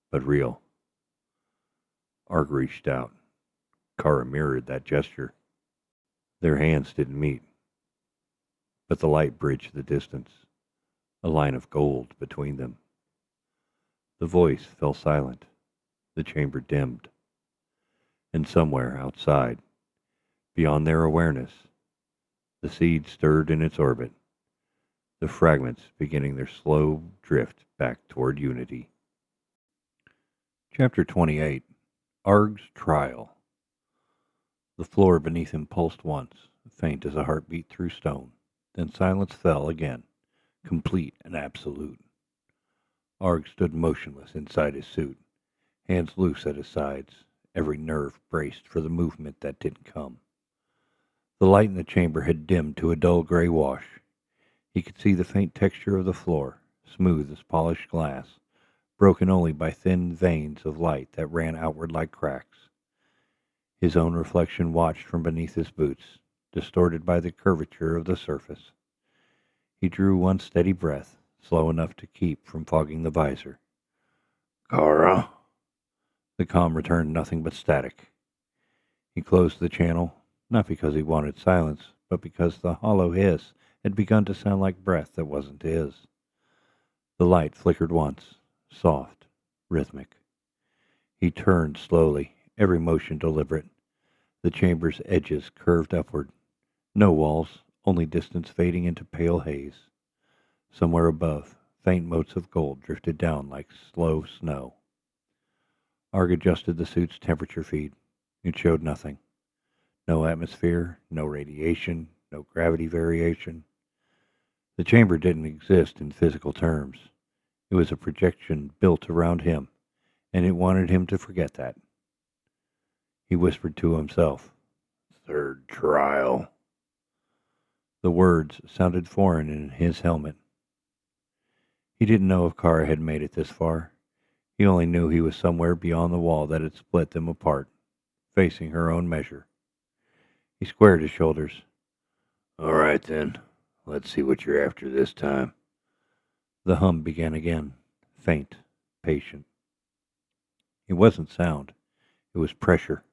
but real. Arg reached out. Kara mirrored that gesture. Their hands didn't meet, but the light bridged the distance, a line of gold between them. The voice fell silent. The chamber dimmed. And somewhere outside, beyond their awareness, the seed stirred in its orbit, the fragments beginning their slow drift back toward unity. Chapter 28. Arg's Trial. The floor beneath him pulsed once, faint as a heartbeat through stone. Then silence fell again, complete and absolute. Arg stood motionless inside his suit, hands loose at his sides, every nerve braced for the movement that didn't come. The light in the chamber had dimmed to a dull gray wash. He could see the faint texture of the floor, smooth as polished glass, broken only by thin veins of light that ran outward like cracks. His own reflection watched from beneath his boots, distorted by the curvature of the surface. He drew one steady breath, slow enough to keep from fogging the visor. Kara. The comm returned nothing but static. He closed the channel, not because he wanted silence, but because the hollow hiss had begun to sound like breath that wasn't his. The light flickered once, soft, rhythmic. He turned slowly, every motion deliberate. The chamber's edges curved upward. No walls, only distance fading into pale haze. Somewhere above, faint motes of gold drifted down like slow snow. Arg adjusted the suit's temperature feed. It showed nothing. No atmosphere, no radiation, no gravity variation. The chamber didn't exist in physical terms. It was a projection built around him, and it wanted him to forget that. He whispered to himself, "Third trial." The words sounded foreign in his helmet. He didn't know if Kara had made it this far. He only knew he was somewhere beyond the wall that had split them apart, facing her own measure. He squared his shoulders. "All right, then. Let's see what you're after this time." The hum began again, faint, patient. It wasn't sound. It was pressure,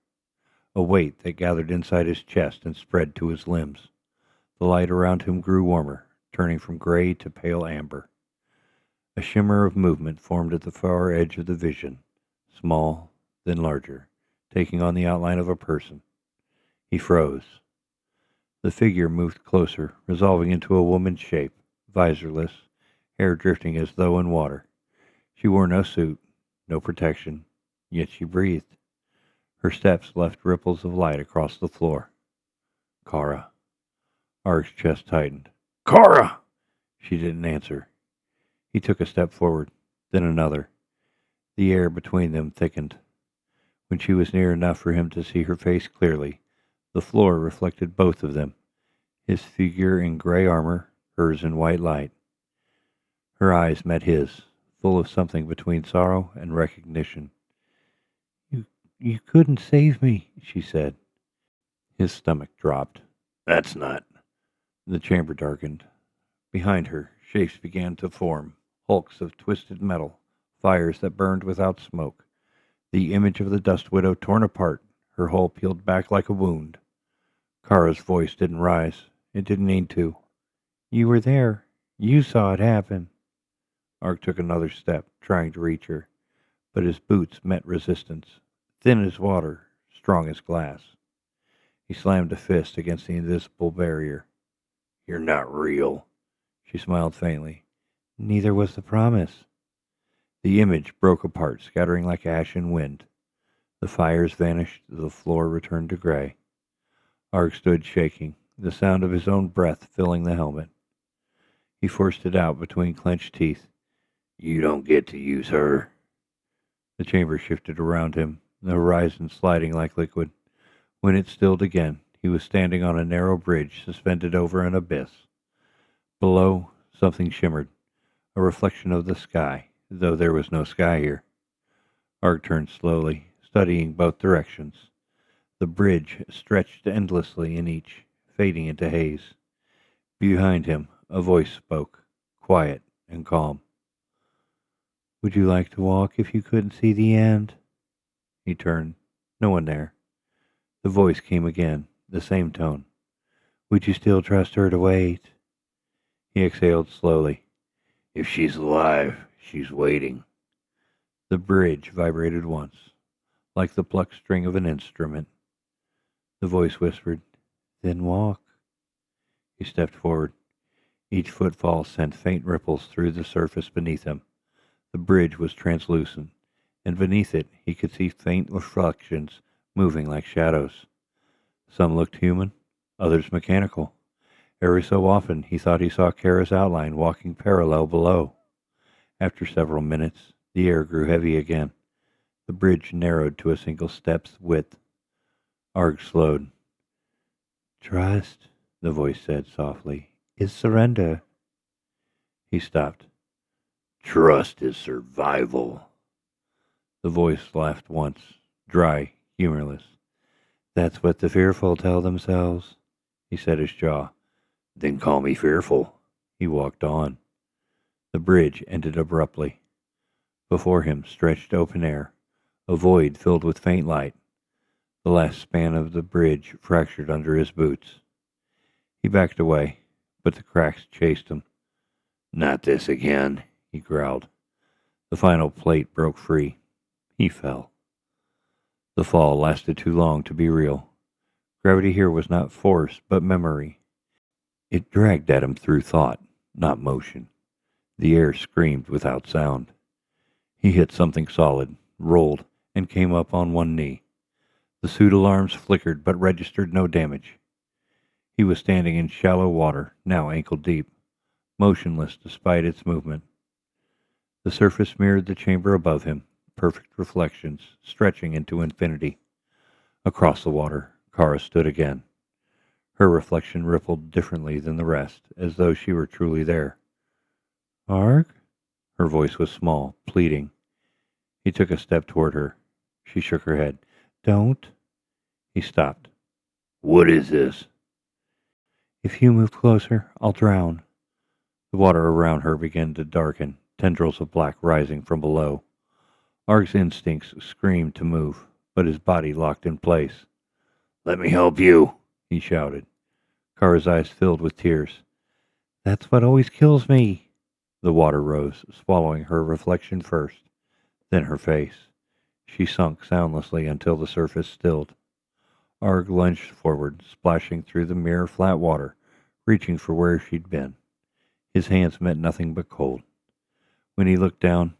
a weight that gathered inside his chest and spread to his limbs. The light around him grew warmer, turning from gray to pale amber. A shimmer of movement formed at the far edge of the vision, small, then larger, taking on the outline of a person. He froze. The figure moved closer, resolving into a woman's shape, visorless, hair drifting as though in water. She wore no suit, no protection, yet she breathed. Her steps left ripples of light across the floor. Kara. Arg's chest tightened. "Kara!" She didn't answer. He took a step forward, then another. The air between them thickened. When she was near enough for him to see her face clearly, the floor reflected both of them, his figure in gray armor, hers in white light. Her eyes met his, full of something between sorrow and recognition. You couldn't save me," she said. His stomach dropped. "That's not." The chamber darkened. Behind her, shapes began to form, hulks of twisted metal, fires that burned without smoke. The image of the Dust Widow torn apart, her hull peeled back like a wound. Kara's voice didn't rise. It didn't need to. "You were there. You saw it happen." Arg took another step, trying to reach her, but his boots met resistance, thin as water, strong as glass. He slammed a fist against the invisible barrier. "You're not real." She smiled faintly. "Neither was the promise." The image broke apart, scattering like ash in wind. The fires vanished, the floor returned to gray. Arg stood shaking, the sound of his own breath filling the helmet. He forced it out between clenched teeth. "You don't get to use her." The chamber shifted around him, the horizon sliding like liquid. When it stilled again, he was standing on a narrow bridge suspended over an abyss. Below, something shimmered, a reflection of the sky, though there was no sky here. Arg turned slowly, studying both directions. The bridge stretched endlessly in each, fading into haze. Behind him, a voice spoke, quiet and calm. "Would you like to walk if you couldn't see the end?" He turned. No one there. The voice came again, the same tone. "Would you still trust her to wait?" He exhaled slowly. "If she's alive, she's waiting." The bridge vibrated once, like the plucked string of an instrument. The voice whispered, "Then walk." He stepped forward. Each footfall sent faint ripples through the surface beneath him. The bridge was translucent, and beneath it he could see faint reflections moving like shadows. Some looked human, others mechanical. Every so often he thought he saw Kara's outline walking parallel below. After several minutes, the air grew heavy again. The bridge narrowed to a single step's width. Arg slowed. "Trust," the voice said softly, "is surrender." He stopped. "Trust is survival." The voice laughed once, dry, humorless. "That's what the fearful tell themselves." He set his jaw. "Then call me fearful." He walked on. The bridge ended abruptly. Before him stretched open air, a void filled with faint light. The last span of the bridge fractured under his boots. He backed away, but the cracks chased him. "Not this again," he growled. The final plate broke free. He fell. The fall lasted too long to be real. Gravity here was not force, but memory. It dragged at him through thought, not motion. The air screamed without sound. He hit something solid, rolled, and came up on one knee. The suit alarms flickered but registered no damage. He was standing in shallow water, now ankle deep, motionless despite its movement. The surface mirrored the chamber above him, perfect reflections, stretching into infinity. Across the water, Kara stood again. Her reflection rippled differently than the rest, as though she were truly there. "Arg?" Her voice was small, pleading. He took a step toward her. She shook her head. "Don't." He stopped. "What is this?" "If you move closer, I'll drown." The water around her began to darken, tendrils of black rising from below. Arg's instincts screamed to move, but his body locked in place. "Let me help you," he shouted. Kara's eyes filled with tears. "That's what always kills me." The water rose, swallowing her reflection first, then her face. She sunk soundlessly until the surface stilled. Arg lunged forward, splashing through the mirror-flat water, reaching for where she'd been. His hands met nothing but cold. When he looked down,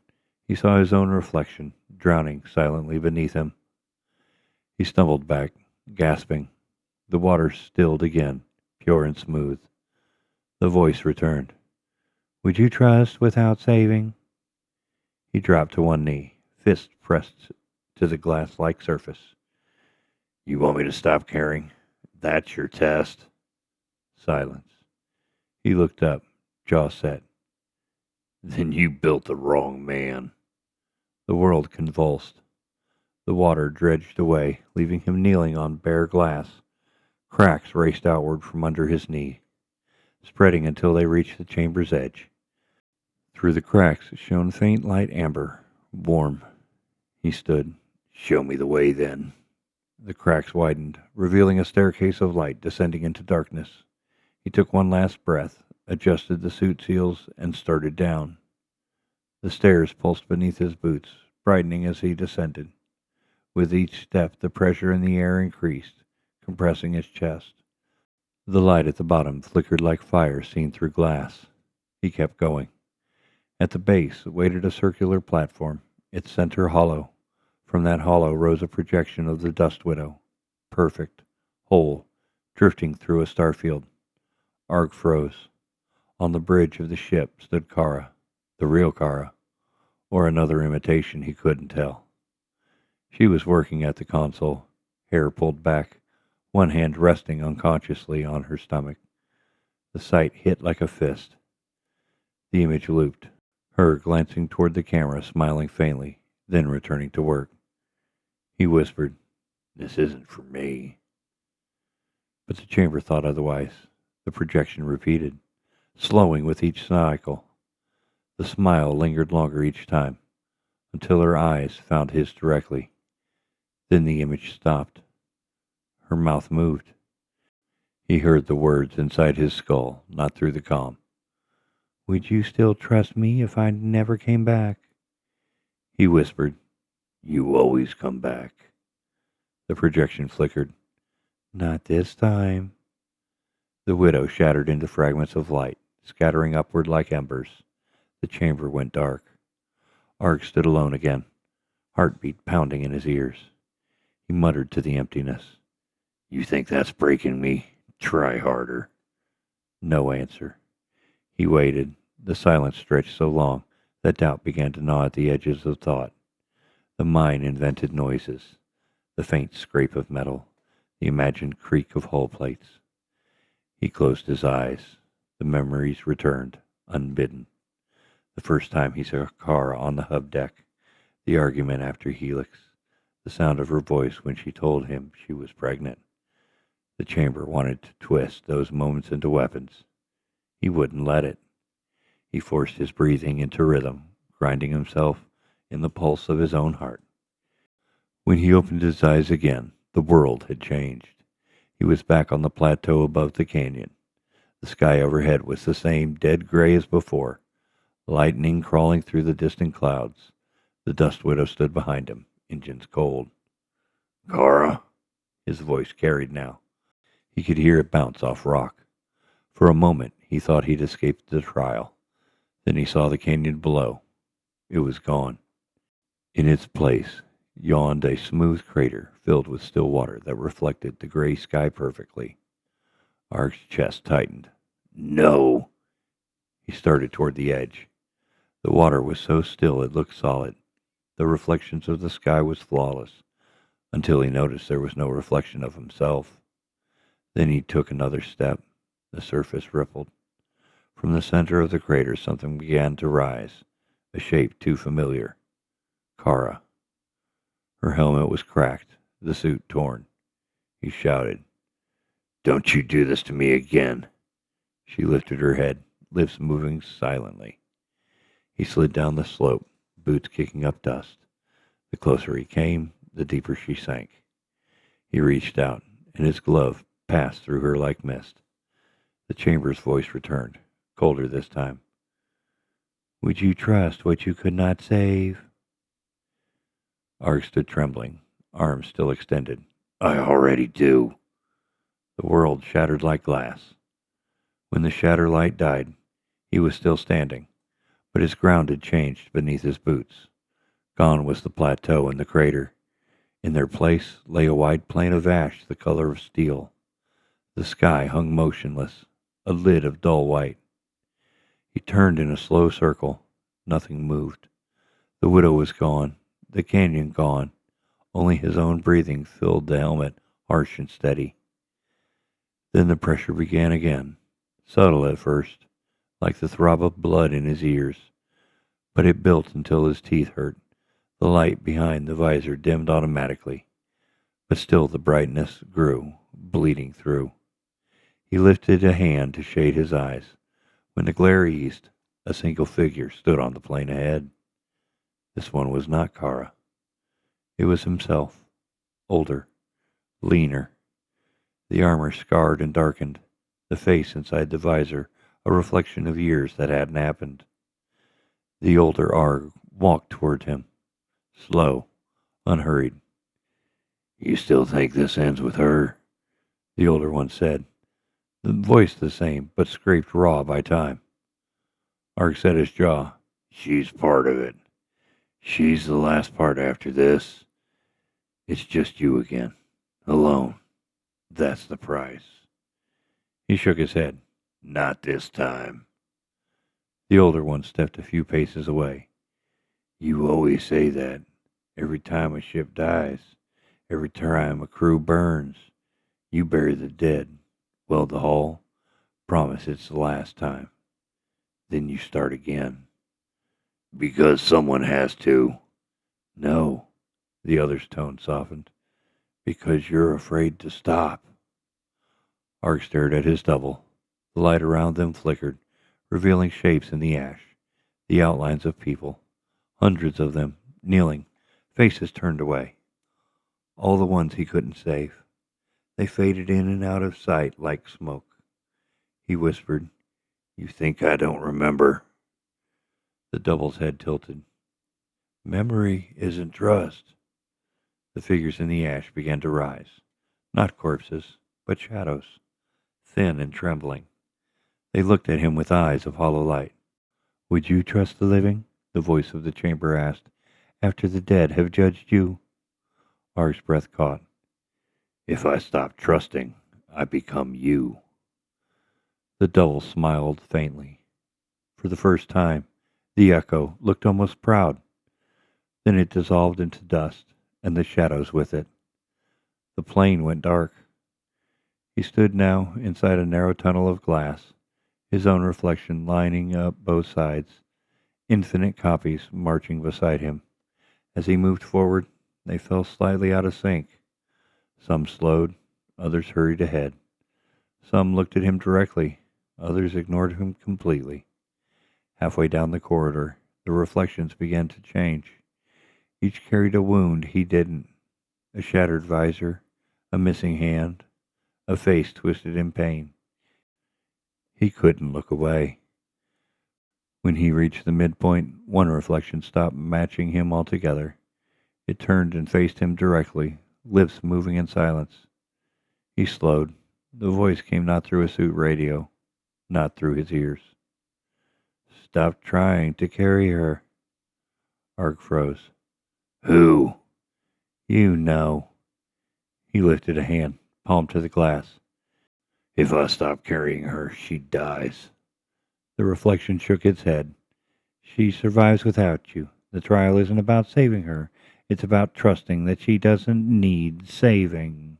he saw his own reflection, drowning silently beneath him. He stumbled back, gasping. The water stilled again, pure and smooth. The voice returned. "Would you trust without saving?" He dropped to one knee, fist pressed to the glass-like surface. "You want me to stop caring? That's your test?" Silence. He looked up, jaw set. "Then you built the wrong man." The world convulsed. The water dredged away, leaving him kneeling on bare glass. Cracks raced outward from under his knee, spreading until they reached the chamber's edge. Through the cracks shone faint light amber, warm. He stood. "Show me the way, then." The cracks widened, revealing a staircase of light descending into darkness. He took one last breath, adjusted the suit seals, and started down. The stairs pulsed beneath his boots, brightening as he descended. With each step, the pressure in the air increased, compressing his chest. The light at the bottom flickered like fire seen through glass. He kept going. At the base waited a circular platform, its center hollow. From that hollow rose a projection of the Dust Widow, perfect, whole, drifting through a starfield. Arg froze. On the bridge of the ship stood Kara, the real Kara, or another imitation, he couldn't tell. She was working at the console, hair pulled back, one hand resting unconsciously on her stomach. The sight hit like a fist. The image looped, her glancing toward the camera, smiling faintly, then returning to work. He whispered, "This isn't for me." But the chamber thought otherwise. The projection repeated, slowing with each cycle. The smile lingered longer each time, until her eyes found his directly. Then the image stopped. Her mouth moved. He heard the words inside his skull, not through the comm. "Would you still trust me if I never came back?" He whispered, "You always come back." The projection flickered. "Not this time." The widow shattered into fragments of light, scattering upward like embers. The chamber went dark. Arg stood alone again, heartbeat pounding in his ears. He muttered to the emptiness, "You think that's breaking me? Try harder." No answer. He waited. The silence stretched so long that doubt began to gnaw at the edges of thought. The mind invented noises, the faint scrape of metal, the imagined creak of hull plates. He closed his eyes. The memories returned, unbidden. The first time he saw Kara on the hub deck, the argument after Helix, the sound of her voice when she told him she was pregnant. The chamber wanted to twist those moments into weapons. He wouldn't let it. He forced his breathing into rhythm, grinding himself in the pulse of his own heart. When he opened his eyes again, the world had changed. He was back on the plateau above the canyon. The sky overhead was the same dead gray as before, lightning crawling through the distant clouds. The Dust Widow stood behind him, engines cold. "Kara," his voice carried now. He could hear it bounce off rock. For a moment he thought he'd escaped the trial. Then he saw the canyon below. It was gone. In its place yawned a smooth crater filled with still water that reflected the gray sky perfectly. Arg's chest tightened. "No!" He started toward the edge. The water was so still it looked solid. The reflections of the sky was flawless, until he noticed there was no reflection of himself. Then he took another step. The surface rippled. From the center of the crater something began to rise, a shape too familiar. Kara. Her helmet was cracked, the suit torn. He shouted, "Don't you do this to me again." She lifted her head, lips moving silently. He slid down the slope, boots kicking up dust. The closer he came, the deeper she sank. He reached out, and his glove passed through her like mist. The chamber's voice returned, colder this time. "Would you trust what you could not save?" Arg stood trembling, arms still extended. "I already do." The world shattered like glass. When the shatter light died, he was still standing, but his ground had changed beneath his boots. Gone was the plateau and the crater. In their place lay a wide plain of ash the color of steel. The sky hung motionless, a lid of dull white. He turned in a slow circle. Nothing moved. The widow was gone, the canyon gone. Only his own breathing filled the helmet, harsh and steady. Then the pressure began again, subtle at first, like the throb of blood in his ears. But it built until his teeth hurt. The light behind the visor dimmed automatically, but still the brightness grew, bleeding through. He lifted a hand to shade his eyes. When the glare eased, a single figure stood on the plain ahead. This one was not Kara. It was himself, older, leaner, the armor scarred and darkened, the face inside the visor a reflection of years that hadn't happened. The older Arg walked toward him, slow, unhurried. You still think this ends with her? The older one said, the voice the same, but scraped raw by time. Arg set his jaw. She's part of it. She's the last part after this. It's just you again. Alone. That's the price. He shook his head. Not this time. The older one stepped a few paces away. You always say that. Every time a ship dies. Every time a crew burns. You bury the dead. Weld the hull. Promise it's the last time. Then you start again. Because someone has to. No. The other's tone softened. Because you're afraid to stop. Arg stared at his double. The light around them flickered, revealing shapes in the ash, the outlines of people, hundreds of them, kneeling, faces turned away. All the ones he couldn't save. They faded in and out of sight like smoke. He whispered, You think I don't remember? The double's head tilted. Memory isn't trust. The figures in the ash began to rise. Not corpses, but shadows, thin and trembling. They looked at him with eyes of hollow light. Would you trust the living? The voice of the chamber asked. After the dead have judged you? Arg's breath caught. If I stop trusting, I become you. The double smiled faintly. For the first time, the echo looked almost proud. Then it dissolved into dust, and the shadows with it. The plane went dark. He stood now inside a narrow tunnel of glass, his own reflection lining up both sides, infinite copies marching beside him. As he moved forward, they fell slightly out of sync. Some slowed, others hurried ahead. Some looked at him directly, others ignored him completely. Halfway down the corridor, the reflections began to change. Each carried a wound he didn't, a shattered visor, a missing hand, a face twisted in pain. He couldn't look away. When he reached the midpoint, one reflection stopped matching him altogether. It turned and faced him directly, lips moving in silence. He slowed. The voice came not through a suit radio, not through his ears. Stop trying to carry her. Arg froze. Who? You know. He lifted a hand, palm to the glass. If I stop carrying her, she dies. The reflection shook its head. She survives without you. The trial isn't about saving her. It's about trusting that she doesn't need saving.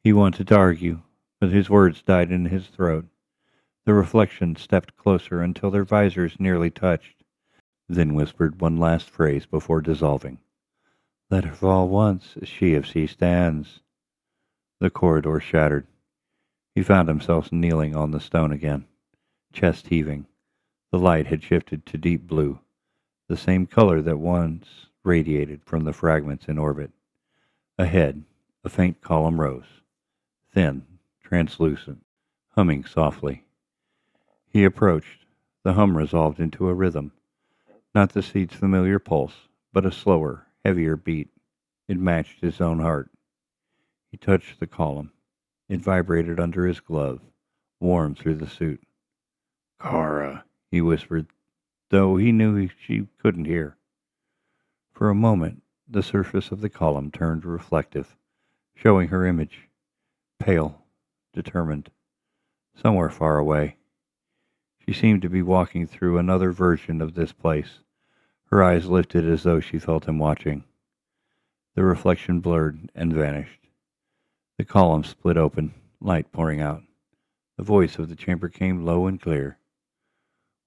He wanted to argue, but his words died in his throat. The reflection stepped closer until their visors nearly touched, then whispered one last phrase before dissolving. Let her fall once, she if she stands. The corridor shattered. He found himself kneeling on the stone again, chest heaving. The light had shifted to deep blue, the same color that once radiated from the fragments in orbit. Ahead, a faint column rose, thin, translucent, humming softly. He approached. The hum resolved into a rhythm, not the seat's familiar pulse, but a slower, heavier beat. It matched his own heart. He touched the column. It vibrated under his glove, warm through the suit. Kara, he whispered, though he knew she couldn't hear. For a moment, the surface of the column turned reflective, showing her image, pale, determined, somewhere far away. She seemed to be walking through another version of this place, her eyes lifted as though she felt him watching. The reflection blurred and vanished. The column split open, light pouring out. The voice of the chamber came low and clear.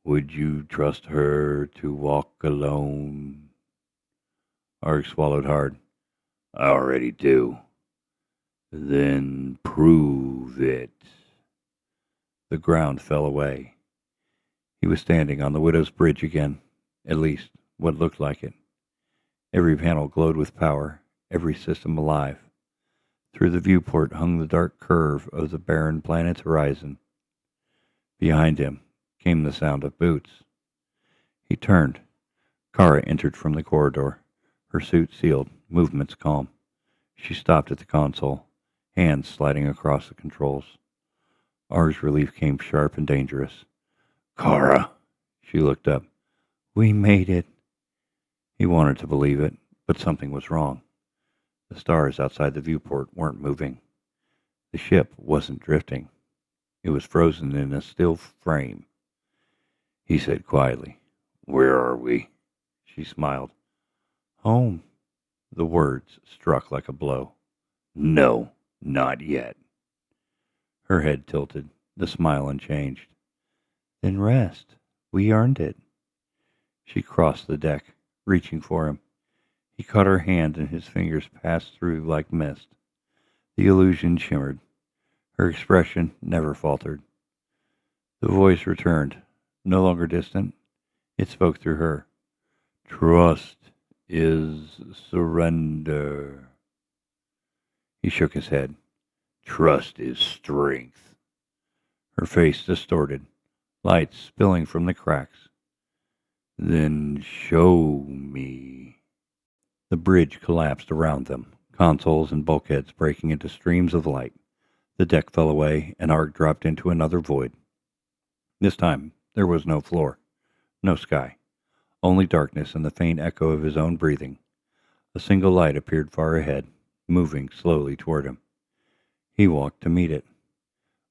Would you trust her to walk alone? Arg swallowed hard. I already do. Then prove it. The ground fell away. He was standing on the widow's bridge again, at least what looked like it. Every panel glowed with power, every system alive. Through the viewport hung the dark curve of the barren planet's horizon. Behind him came the sound of boots. He turned. Kara entered from the corridor, Her suit sealed, movements calm. She stopped at the console, hands sliding across the controls. Ar's relief came sharp and dangerous. Kara! She looked up. We made it. He wanted to believe it, but something was wrong. The stars outside the viewport weren't moving. The ship wasn't drifting. It was frozen in a still frame. He said quietly, Where are we? She smiled. Home. The words struck like a blow. No, not yet. Her head tilted, the smile unchanged. Then rest. We earned it. She crossed the deck, reaching for him. He caught her hand and his fingers passed through like mist. The illusion shimmered. Her expression never faltered. The voice returned, no longer distant. It spoke through her. Trust is surrender. He shook his head. Trust is strength. Her face distorted, light spilling from the cracks. Then show me. The bridge collapsed around them, consoles and bulkheads breaking into streams of light. The deck fell away, and Arg dropped into another void. This time, there was no floor, no sky, only darkness and the faint echo of his own breathing. A single light appeared far ahead, moving slowly toward him. He walked to meet it.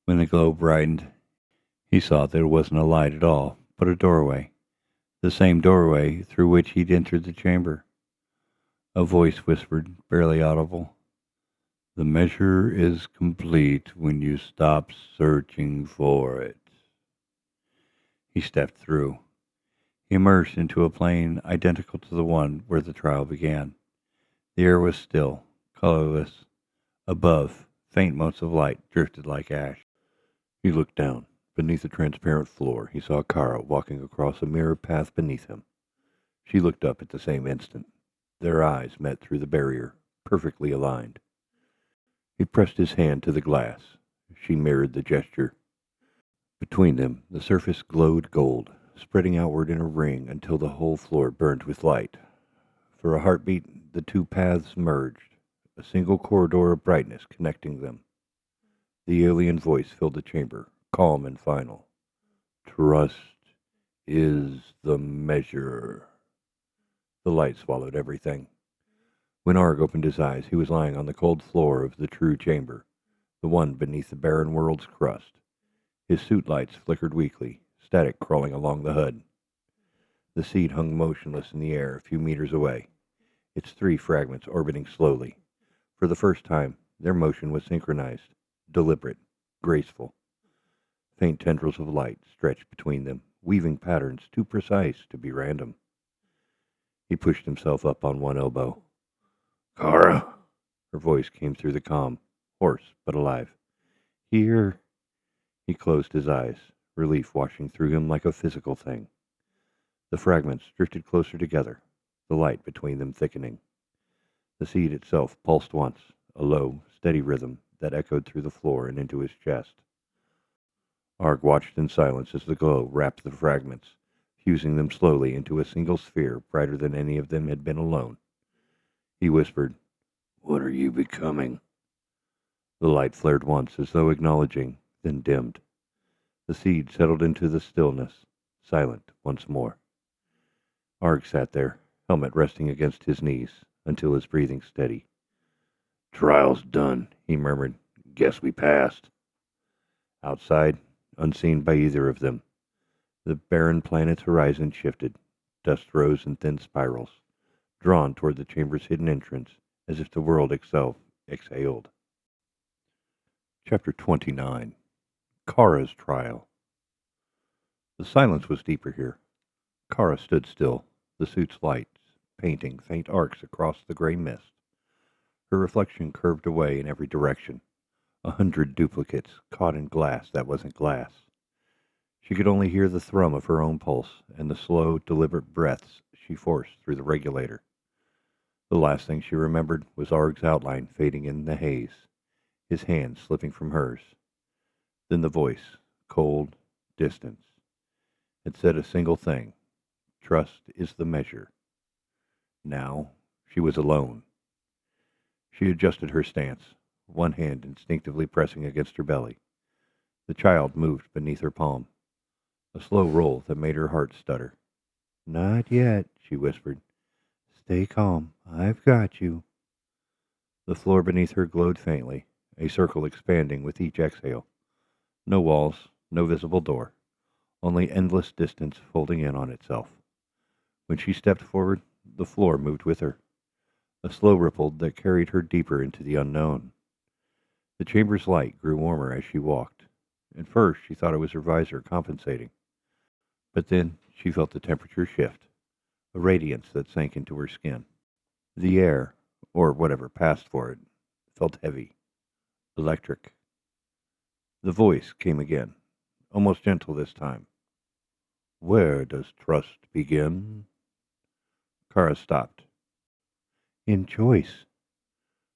When the glow brightened, he saw that it wasn't a light at all, but a doorway, the same doorway through which he'd entered the chamber. A voice whispered, barely audible, The measure is complete when you stop searching for it. He stepped through. He emerged into a plane identical to the one where the trial began. The air was still, colorless. Above, faint motes of light drifted like ash. He looked down. Beneath the transparent floor, he saw Kara walking across a mirror path beneath him. She looked up at the same instant. Their eyes met through the barrier, perfectly aligned. He pressed his hand to the glass. She mirrored the gesture. Between them, the surface glowed gold, spreading outward in a ring until the whole floor burned with light. For a heartbeat, the two paths merged, a single corridor of brightness connecting them. The alien voice filled the chamber, calm and final. Trust is the measure. The light swallowed everything. When Arg opened his eyes, he was lying on the cold floor of the true chamber, the one beneath the barren world's crust. His suit lights flickered weakly, static crawling along the HUD. The seed hung motionless in the air a few meters away, its 3 fragments orbiting slowly. For the first time, their motion was synchronized, deliberate, graceful. Faint tendrils of light stretched between them, weaving patterns too precise to be random. He pushed himself up on one elbow. Kara! Her voice came through the comm, hoarse but alive. Here. He closed his eyes, relief washing through him like a physical thing. The fragments drifted closer together, the light between them thickening. The seed itself pulsed once, a low, steady rhythm that echoed through the floor and into his chest. Arg watched in silence as the glow wrapped the fragments, fusing them slowly into a single sphere brighter than any of them had been alone. He whispered, What are you becoming? The light flared once, as though acknowledging, then dimmed. The seed settled into the stillness, silent once more. Arg sat there, helmet resting against his knees, until his breathing steady. Trial's done, he murmured. Guess we passed. Outside, unseen by either of them, the barren planet's horizon shifted. Dust rose in thin spirals, drawn toward the chamber's hidden entrance, as if the world itself exhaled. Chapter 29. Kara's Trial. The silence was deeper here. Kara stood still, the suit's lights painting faint arcs across the gray mist. Her reflection curved away in every direction, 100 duplicates caught in glass that wasn't glass. She could only hear the thrum of her own pulse and the slow, deliberate breaths she forced through the regulator. The last thing she remembered was Arg's outline fading in the haze, his hand slipping from hers. Then the voice, cold, distant. It said a single thing. Trust is the measure. Now She was alone. She adjusted her stance, one hand instinctively pressing against her belly. The child moved beneath her palm, a slow roll that made her heart stutter. "Not yet," she whispered. "Stay calm. I've got you." The floor beneath her glowed faintly, a circle expanding with each exhale. No walls, no visible door, only endless distance folding in on itself. When she stepped forward, the floor moved with her, a slow ripple that carried her deeper into the unknown. The chamber's light grew warmer as she walked. At first, she thought it was her visor compensating, but then she felt the temperature shift, a radiance that sank into her skin. The air, or whatever passed for it, felt heavy, electric. The voice came again, almost gentle this time. "Where does trust begin?" Kara stopped. "In choice."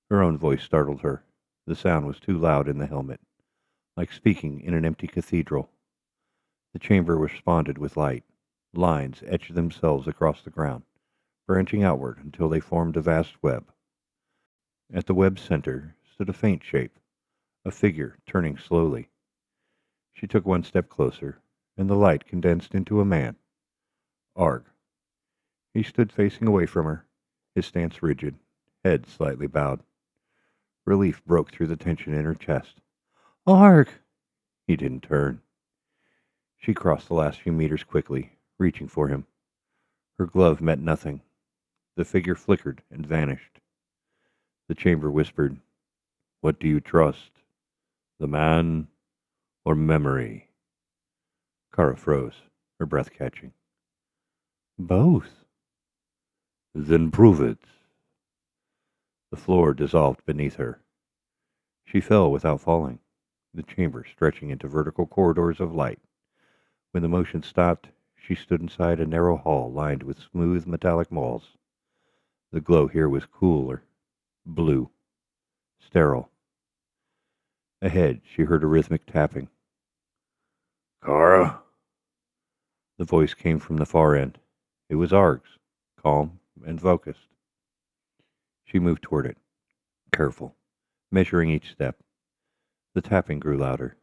Her own voice startled her. The sound was too loud in the helmet, like speaking in an empty cathedral. The chamber responded with light. Lines etched themselves across the ground, branching outward until they formed a vast web. At the web's center stood a faint shape, a figure turning slowly. She took one step closer, and the light condensed into a man. Arg. He stood facing away from her, his stance rigid, head slightly bowed. Relief broke through the tension in her chest. "Arg!" He didn't turn. She crossed the last few meters quickly, reaching for him. Her glove met nothing. The figure flickered and vanished. The chamber whispered, "What do you trust? The man or memory?" Kara froze, her breath catching. "Both." "Then prove it." The floor dissolved beneath her. She fell without falling, the chamber stretching into vertical corridors of light. When the motion stopped, she stood inside a narrow hall lined with smooth metallic walls. The glow here was cooler, blue, sterile. Ahead, she heard a rhythmic tapping. "Kara?" The voice came from the far end. It was Arg's, calm and focused. She moved toward it, careful, measuring each step. The tapping grew louder,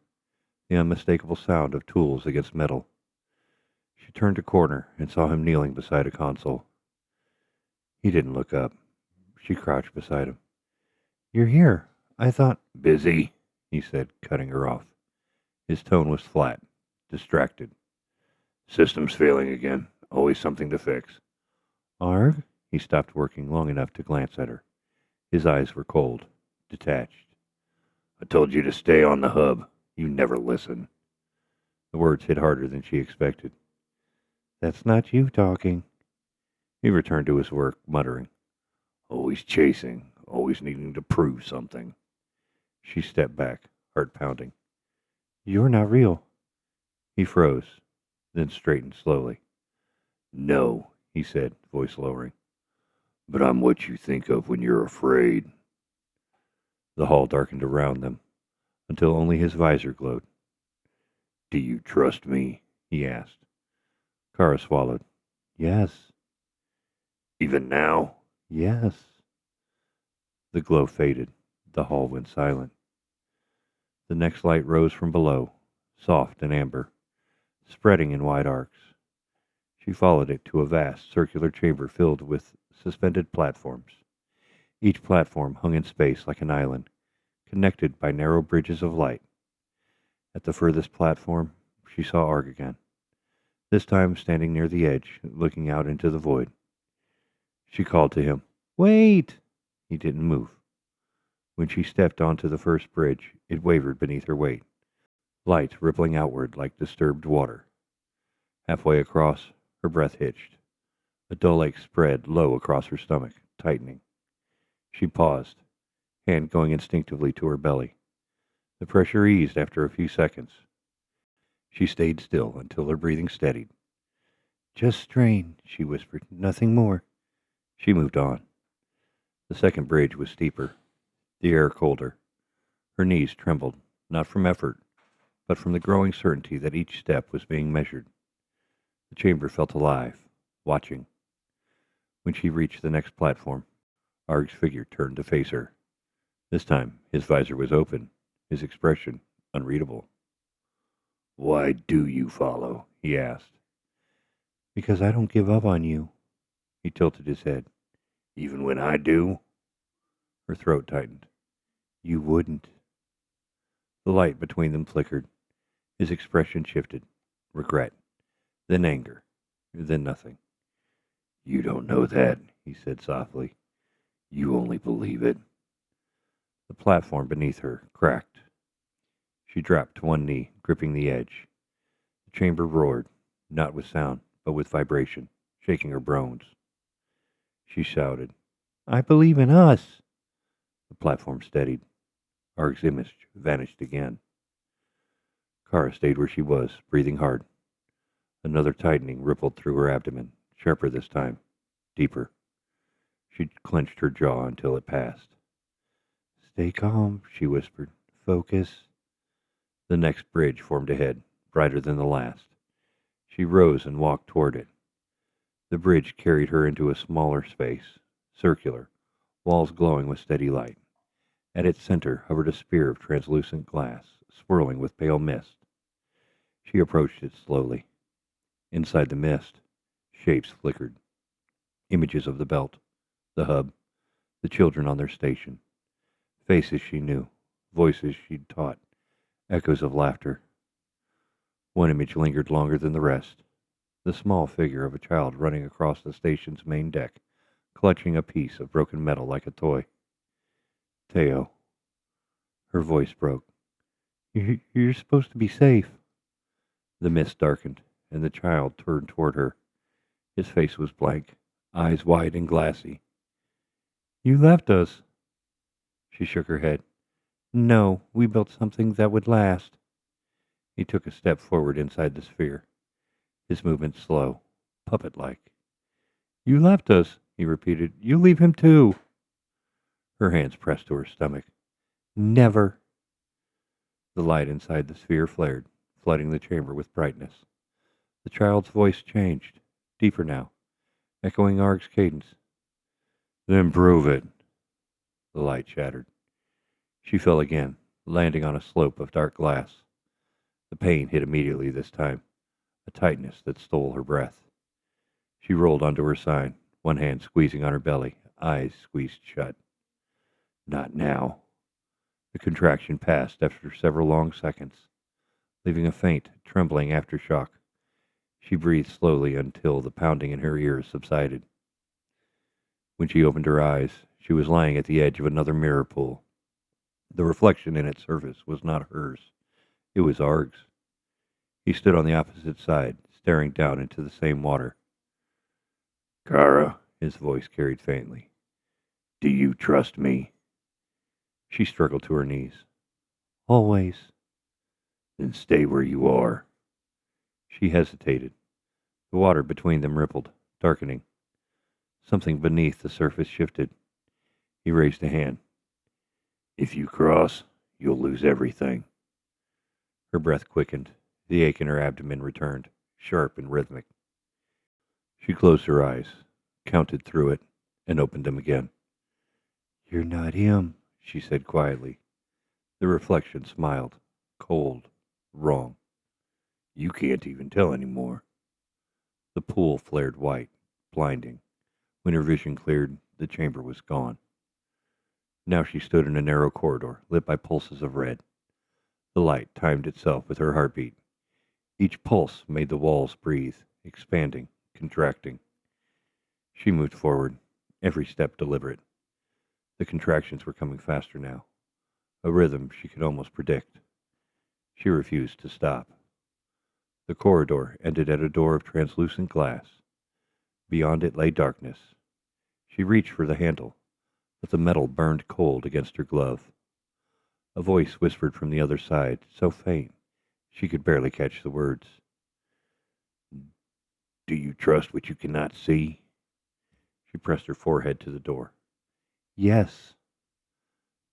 the unmistakable sound of tools against metal. She turned a corner and saw him kneeling beside a console. He didn't look up. She crouched beside him. "You're here. I thought—" "Busy," he said, cutting her off. His tone was flat, distracted. "System's failing again. Always something to fix." "Arg?" He stopped working long enough to glance at her. His eyes were cold, detached. "I told you to stay on the hub. You never listen." The words hit harder than she expected. "That's not you talking." He returned to his work, muttering. "Always chasing, always needing to prove something." She stepped back, heart pounding. "You're not real." He froze, then straightened slowly. "No," he said, voice lowering. "But I'm what you think of when you're afraid." The hall darkened around them, until only his visor glowed. "Do you trust me?" he asked. Kara swallowed. "Yes." "Even now?" "Yes." The glow faded. The hall went silent. The next light rose from below, soft and amber, spreading in wide arcs. She followed it to a vast circular chamber filled with suspended platforms. Each platform hung in space like an island, connected by narrow bridges of light. At the furthest platform, she saw Arg again, this time standing near the edge, looking out into the void. She called to him. "Wait!" He didn't move. When she stepped onto the first bridge, it wavered beneath her weight, light rippling outward like disturbed water. Halfway across, her breath hitched. A dull ache spread low across her stomach, tightening. She paused, hand going instinctively to her belly. The pressure eased after a few seconds. She stayed still until her breathing steadied. "Just strain," she whispered. "Nothing more." She moved on. The second bridge was steeper, the air colder. Her knees trembled, not from effort, but from the growing certainty that each step was being measured. The chamber felt alive, watching. When she reached the next platform, Arg's figure turned to face her. This time, his visor was open, his expression unreadable. "Why do you follow?" he asked. "Because I don't give up on you." He tilted his head. "Even when I do?" Her throat tightened. "You wouldn't." The light between them flickered. His expression shifted. Regret, then anger, then nothing. "You don't know that," he said softly. "You only believe it." The platform beneath her cracked. She dropped to one knee, gripping the edge. The chamber roared, not with sound, but with vibration, shaking her bones. She shouted, "I believe in us." The platform steadied. Arg's image vanished again. Kara stayed where she was, breathing hard. Another tightening rippled through her abdomen, sharper this time, deeper. She clenched her jaw until it passed. "Stay calm," she whispered. "Focus." The next bridge formed ahead, brighter than the last. She rose and walked toward it. The bridge carried her into a smaller space, circular, walls glowing with steady light. At its center hovered a sphere of translucent glass, swirling with pale mist. She approached it slowly. Inside the mist, shapes flickered. Images of the belt, the hub, the children on their station. Faces she knew, voices she'd taught, echoes of laughter. One image lingered longer than the rest. The small figure of a child running across the station's main deck, clutching a piece of broken metal like a toy. "Teo." Her voice broke. You're supposed to be safe." The mist darkened, and the child turned toward her. His face was blank, eyes wide and glassy. "You left us." She shook her head. "No, we built something that would last." He took a step forward inside the sphere, his movement slow, puppet-like. "You left us," he repeated. "You leave him too." Her hands pressed to her stomach. "Never." The light inside the sphere flared, flooding the chamber with brightness. The child's voice changed, deeper now, echoing Arg's cadence. "Then prove it." The light shattered. She fell again, landing on a slope of dark glass. The pain hit immediately this time, a tightness that stole her breath. She rolled onto her side, one hand squeezing on her belly, eyes squeezed shut. "Not now." The contraction passed after several long seconds, leaving a faint, trembling aftershock. She breathed slowly until the pounding in her ears subsided. When she opened her eyes, she was lying at the edge of another mirror pool. The reflection in its surface was not hers. It was Arg's. He stood on the opposite side, staring down into the same water. "Kara," his voice carried faintly, "do you trust me?" She struggled to her knees. "Always." "Then stay where you are." She hesitated. The water between them rippled, darkening. Something beneath the surface shifted. He raised a hand. "If you cross, you'll lose everything." Her breath quickened. The ache in her abdomen returned, sharp and rhythmic. She closed her eyes, counted through it, and opened them again. "You're not him," she said quietly. The reflection smiled, cold, wrong. "You can't even tell anymore." The pool flared white, blinding. When her vision cleared, the chamber was gone. Now she stood in a narrow corridor, lit by pulses of red. The light timed itself with her heartbeat. Each pulse made the walls breathe, expanding, contracting. She moved forward, every step deliberate. The contractions were coming faster now, a rhythm she could almost predict. She refused to stop. The corridor ended at a door of translucent glass. Beyond it lay darkness. She reached for the handle, but the metal burned cold against her glove. A voice whispered from the other side, so faint she could barely catch the words. "Do you trust what you cannot see?" She pressed her forehead to the door. "Yes."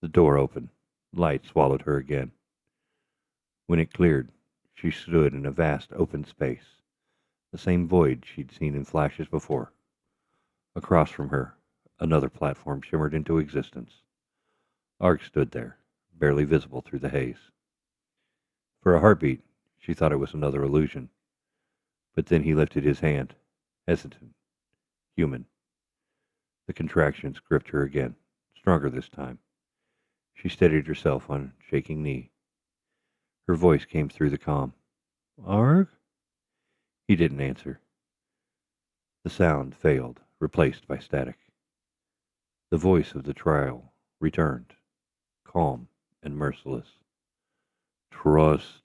The door opened. Light swallowed her again. When it cleared, she stood in a vast open space, the same void she'd seen in flashes before. Across from her, Another platform shimmered into existence. Arg stood there, barely visible through the haze. For a heartbeat, she thought it was another illusion. But then he lifted his hand, hesitant, human. The contractions gripped her again, stronger this time. She steadied herself on a shaking knee. Her voice came through the calm. Arg? He didn't answer. The sound failed, replaced by static. The voice of the trial returned, calm and merciless. Trust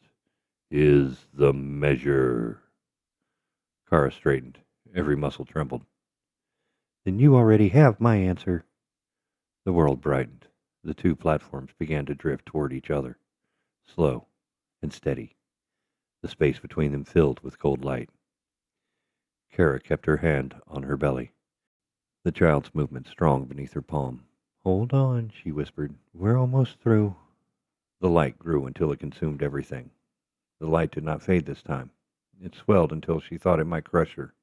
is the measure. Kara straightened. Every muscle trembled. Then you already have my answer. The world brightened. The two platforms began to drift toward each other, slow and steady, the space between them filled with cold light. Kara kept her hand on her belly, the child's movement strong beneath her palm. Hold on, she whispered. We're almost through. The light grew until it consumed everything. The light did not fade this time. It swelled until she thought it might crush her,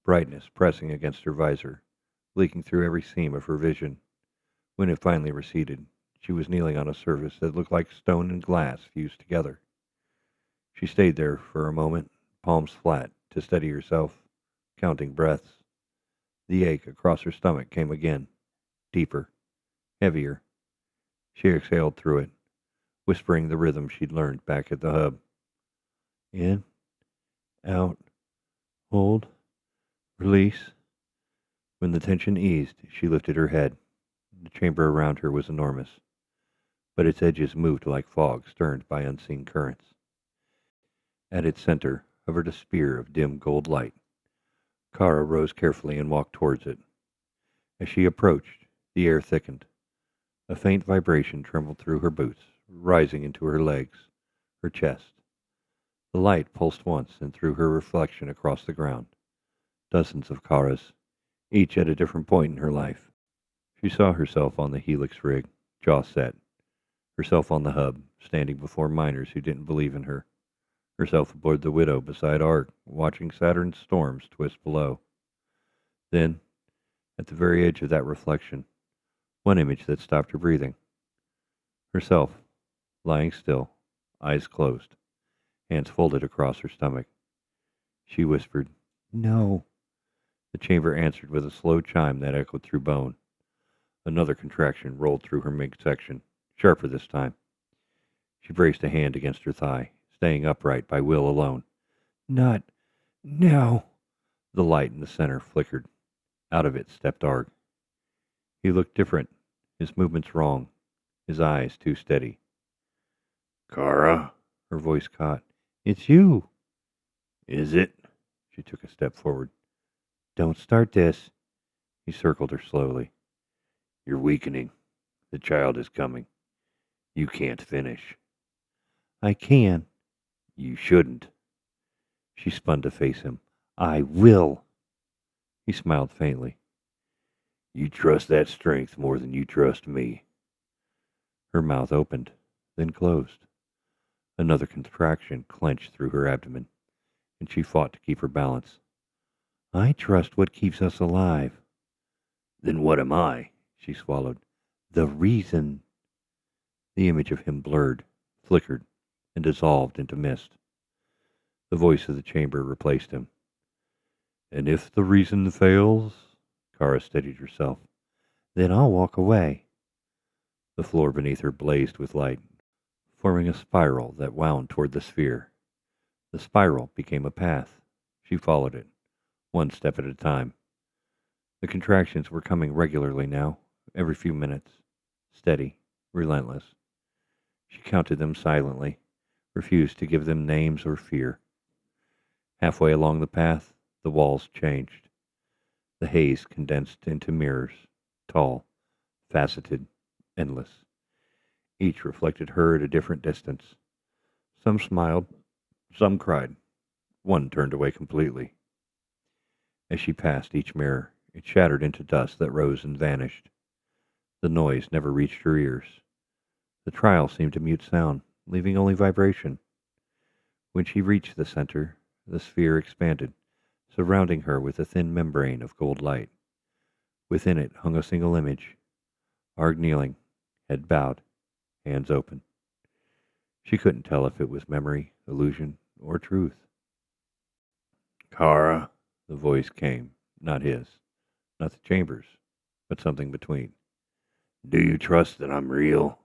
brightness pressing against her visor, leaking through every seam of her vision. When it finally receded, she was kneeling on a surface that looked like stone and glass fused together. She stayed there for a moment, palms flat, to steady herself, counting breaths. The ache across her stomach came again, deeper, heavier. She exhaled through it, whispering the rhythm she'd learned back at the hub. In, out, hold, release. When the tension eased, she lifted her head. The chamber around her was enormous, but its edges moved like fog stirred by unseen currents. At its center hovered a spear of dim gold light. Kara rose carefully and walked towards it. As she approached, the air thickened. A faint vibration trembled through her boots, rising into her legs, her chest. The light pulsed once and threw her reflection across the ground. Dozens of Karas, each at a different point in her life. She saw herself on the Helix rig, jaw set. Herself on the hub, standing before miners who didn't believe in her. Herself aboard the Widow beside Arg, watching Saturn's storms twist below. Then, at the very edge of that reflection, one image that stopped her breathing. Herself, lying still, eyes closed, hands folded across her stomach. She whispered, No. The chamber answered with a slow chime that echoed through bone. Another contraction rolled through her midsection, sharper this time. She braced a hand against her thigh, staying upright by will alone. Not now. The light in the center flickered. Out of it stepped Arg. He looked different, his movements wrong, his eyes too steady. Kara, her voice caught. It's you. Is it? She took a step forward. Don't start this. He circled her slowly. You're weakening. The child is coming. You can't finish. I can. You shouldn't. She spun to face him. I will. He smiled faintly. You trust that strength more than you trust me. Her mouth opened, then closed. Another contraction clenched through her abdomen, and she fought to keep her balance. I trust what keeps us alive. Then what am I? She swallowed. The reason. The image of him blurred, flickered, and dissolved into mist. The voice of the chamber replaced him. And if the reason fails, Kara steadied herself, then I'll walk away. The floor beneath her blazed with light, forming a spiral that wound toward the sphere. The spiral became a path. She followed it, one step at a time. The contractions were coming regularly now, every few minutes, steady, relentless. She counted them silently, refused to give them names or fear. Halfway along the path, the walls changed. The haze condensed into mirrors, tall, faceted, endless. Each reflected her at a different distance. Some smiled, some cried. One turned away completely. As she passed each mirror, it shattered into dust that rose and vanished. The noise never reached her ears. The trial seemed to mute sound, leaving only vibration. When she reached the center, the sphere expanded, surrounding her with a thin membrane of gold light. Within it hung a single image, Arg kneeling, head bowed, hands open. She couldn't tell if it was memory, illusion, or truth. Kara, the voice came, not his, not the chamber's, but something between. Do you trust that I'm real?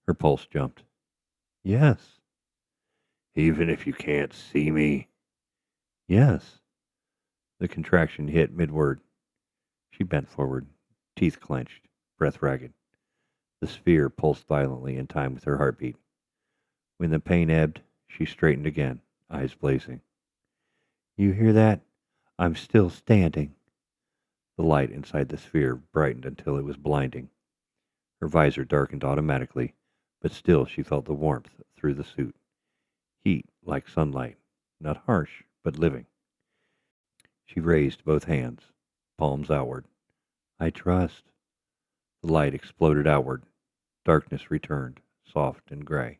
Her pulse jumped. Yes. Even if you can't see me? Yes. The contraction hit mid-word. She bent forward, teeth clenched, breath ragged. The sphere pulsed violently in time with her heartbeat. When the pain ebbed, she straightened again, eyes blazing. You hear that? I'm still standing. The light inside the sphere brightened until it was blinding. Her visor darkened automatically, but still she felt the warmth through the suit. Heat like sunlight, not harsh, but living. She raised both hands, palms outward. I trust. The light exploded outward. Darkness returned, soft and gray.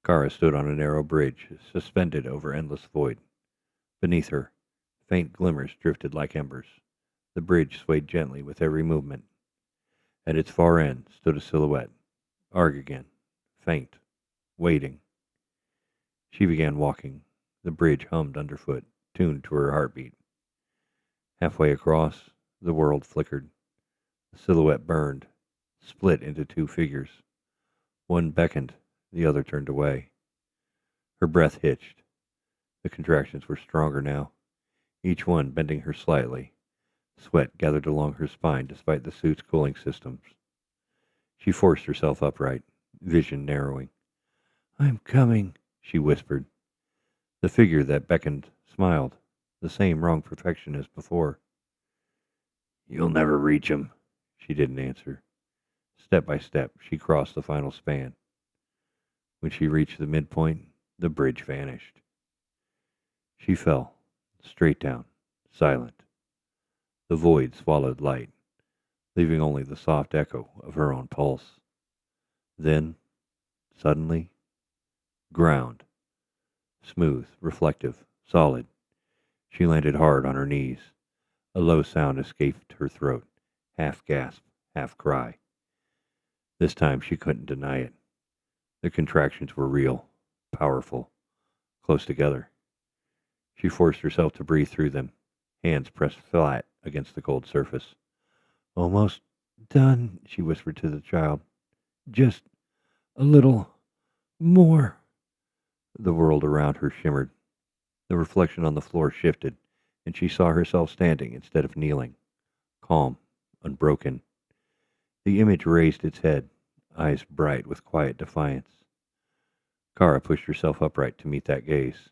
Kara stood on a narrow bridge, suspended over endless void. Beneath her, faint glimmers drifted like embers. The bridge swayed gently with every movement. At its far end stood a silhouette, Arg again, faint, waiting. She began walking. The bridge hummed underfoot, tuned to her heartbeat. Halfway across, the world flickered. The silhouette burned, split into two figures. One beckoned, the other turned away. Her breath hitched. The contractions were stronger now, each one bending her slightly. Sweat gathered along her spine despite the suit's cooling systems. She forced herself upright, vision narrowing. I'm coming, she whispered. The figure that beckoned smiled, the same wrong perfection as before. You'll never reach him, she didn't answer. Step by step, she crossed the final span. When she reached the midpoint, the bridge vanished. She fell, straight down, silent. The void swallowed light, leaving only the soft echo of her own pulse. Then, suddenly, ground. Smooth, reflective, solid. She landed hard on her knees. A low sound escaped her throat, half gasp, half cry. This time she couldn't deny it. The contractions were real, powerful, close together. She forced herself to breathe through them, hands pressed flat against the cold surface. Almost done, she whispered to the child. Just a little more. The world around her shimmered. The reflection on the floor shifted, and she saw herself standing instead of kneeling, calm, unbroken. The image raised its head, eyes bright with quiet defiance. Kara pushed herself upright to meet that gaze.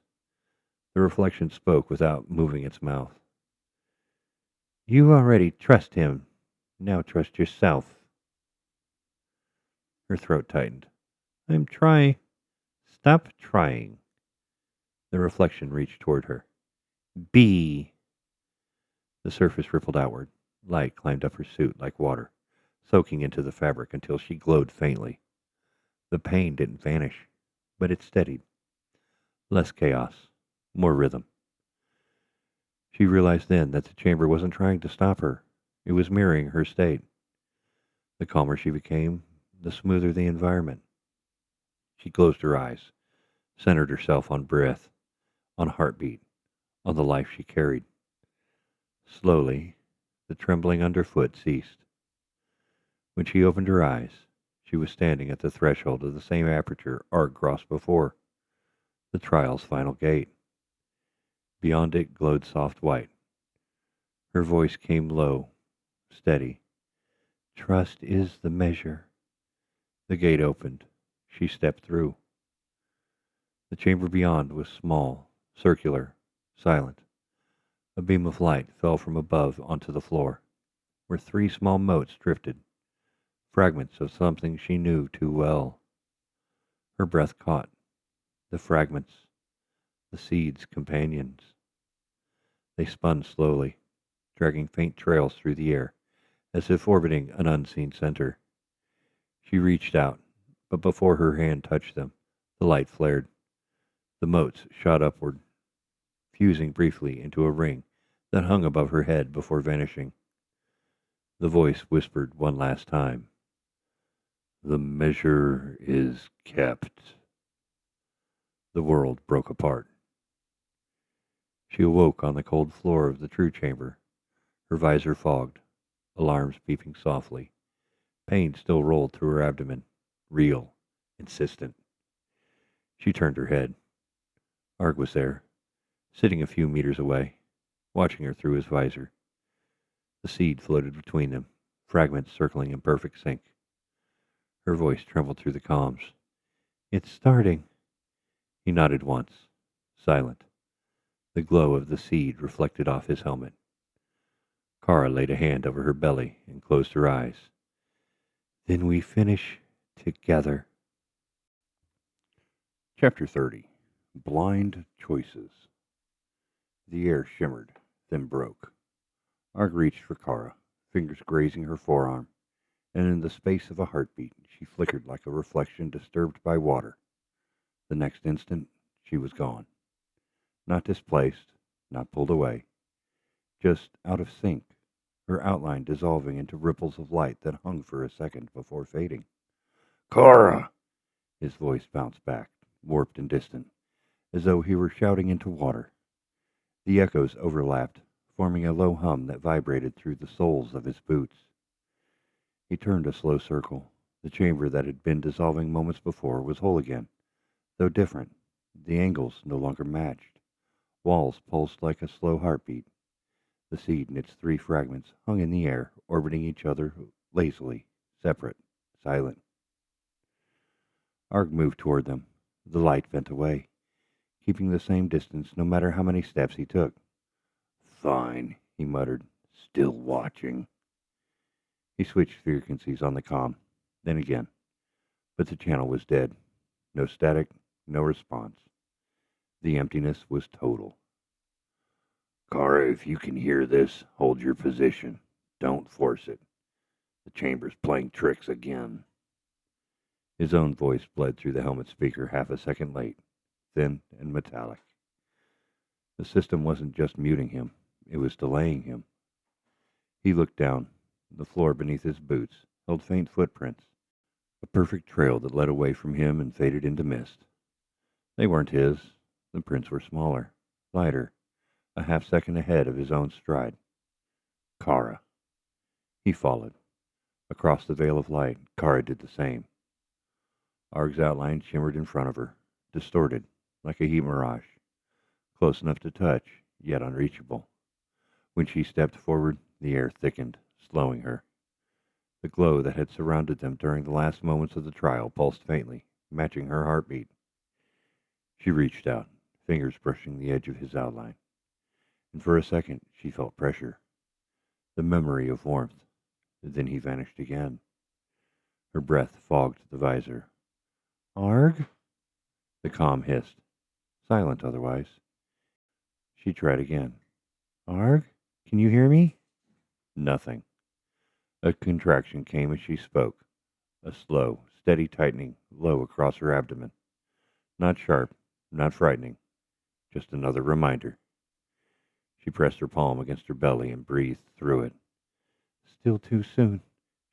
The reflection spoke without moving its mouth. You already trust him. Now trust yourself. Her throat tightened. I'm trying. Stop trying. The reflection reached toward her. Be. The surface rippled outward. Light climbed up her suit like water, soaking into the fabric until she glowed faintly. The pain didn't vanish, but it steadied. Less chaos, more rhythm. She realized then that the chamber wasn't trying to stop her. It was mirroring her state. The calmer she became, the smoother the environment. She closed her eyes, centered herself on breath, on heartbeat, on the life she carried. Slowly, the trembling underfoot ceased. When she opened her eyes, she was standing at the threshold of the same aperture Arg crossed before, the trial's final gate. Beyond it glowed soft white. Her voice came low, steady. Trust is the measure. The gate opened. She stepped through. The chamber beyond was small, circular, silent. A beam of light fell from above onto the floor, where three small motes drifted, fragments of something she knew too well. Her breath caught. The fragments, the seed's companions. They spun slowly, dragging faint trails through the air, as if orbiting an unseen center. She reached out, but before her hand touched them, the light flared. The motes shot upward, fusing briefly into a ring that hung above her head before vanishing. The voice whispered one last time, "The measure is kept." The world broke apart. She awoke on the cold floor of the true chamber, her visor fogged, alarms beeping softly. Pain still rolled through her abdomen, real, insistent. She turned her head. Arg was there, sitting a few meters away, watching her through his visor. The seed floated between them, fragments circling in perfect sync. Her voice trembled through the comms. "It's starting." He nodded once, silent. The glow of the seed reflected off his helmet. Kara laid a hand over her belly and closed her eyes. "Then we finish together." Chapter 30. Blind Choices. The air shimmered, then broke. Arg reached for Kara, fingers grazing her forearm, and in the space of a heartbeat she flickered like a reflection disturbed by water. The next instant she was gone. Not displaced, not pulled away, just out of sync, her outline dissolving into ripples of light that hung for a second before fading. "Kara!" His voice bounced back, warped and distant, as though he were shouting into water. The echoes overlapped, forming a low hum that vibrated through the soles of his boots. He turned a slow circle. The chamber that had been dissolving moments before was whole again, though different. The angles no longer matched. Walls pulsed like a slow heartbeat. The seed and its three fragments hung in the air, orbiting each other lazily, separate, silent. Arg moved toward them. The light bent away, keeping the same distance no matter how many steps he took. "Fine," he muttered, "still watching." He switched frequencies on the comm, then again, but the channel was dead. No static, no response. The emptiness was total. "Kara, if you can hear this, hold your position. Don't force it. The chamber's playing tricks again." His own voice bled through the helmet speaker half a second late, thin and metallic. The system wasn't just muting him, it was delaying him. He looked down. The floor beneath his boots held faint footprints, a perfect trail that led away from him and faded into mist. They weren't his. The prints were smaller, lighter, a half second ahead of his own stride. Kara. He followed. Across the veil of light, Kara did the same. Arg's outline shimmered in front of her, distorted, like a heat mirage, close enough to touch, yet unreachable. When she stepped forward, the air thickened, slowing her. The glow that had surrounded them during the last moments of the trial pulsed faintly, matching her heartbeat. She reached out, fingers brushing the edge of his outline, and for a second she felt pressure, the memory of warmth. Then he vanished again. Her breath fogged the visor. "Arg?" The comm hissed, silent otherwise. She tried again. "Arg? Can you hear me?" Nothing. A contraction came as she spoke, a slow, steady tightening low across her abdomen. Not sharp, not frightening, just another reminder. She pressed her palm against her belly and breathed through it. "Still too soon,"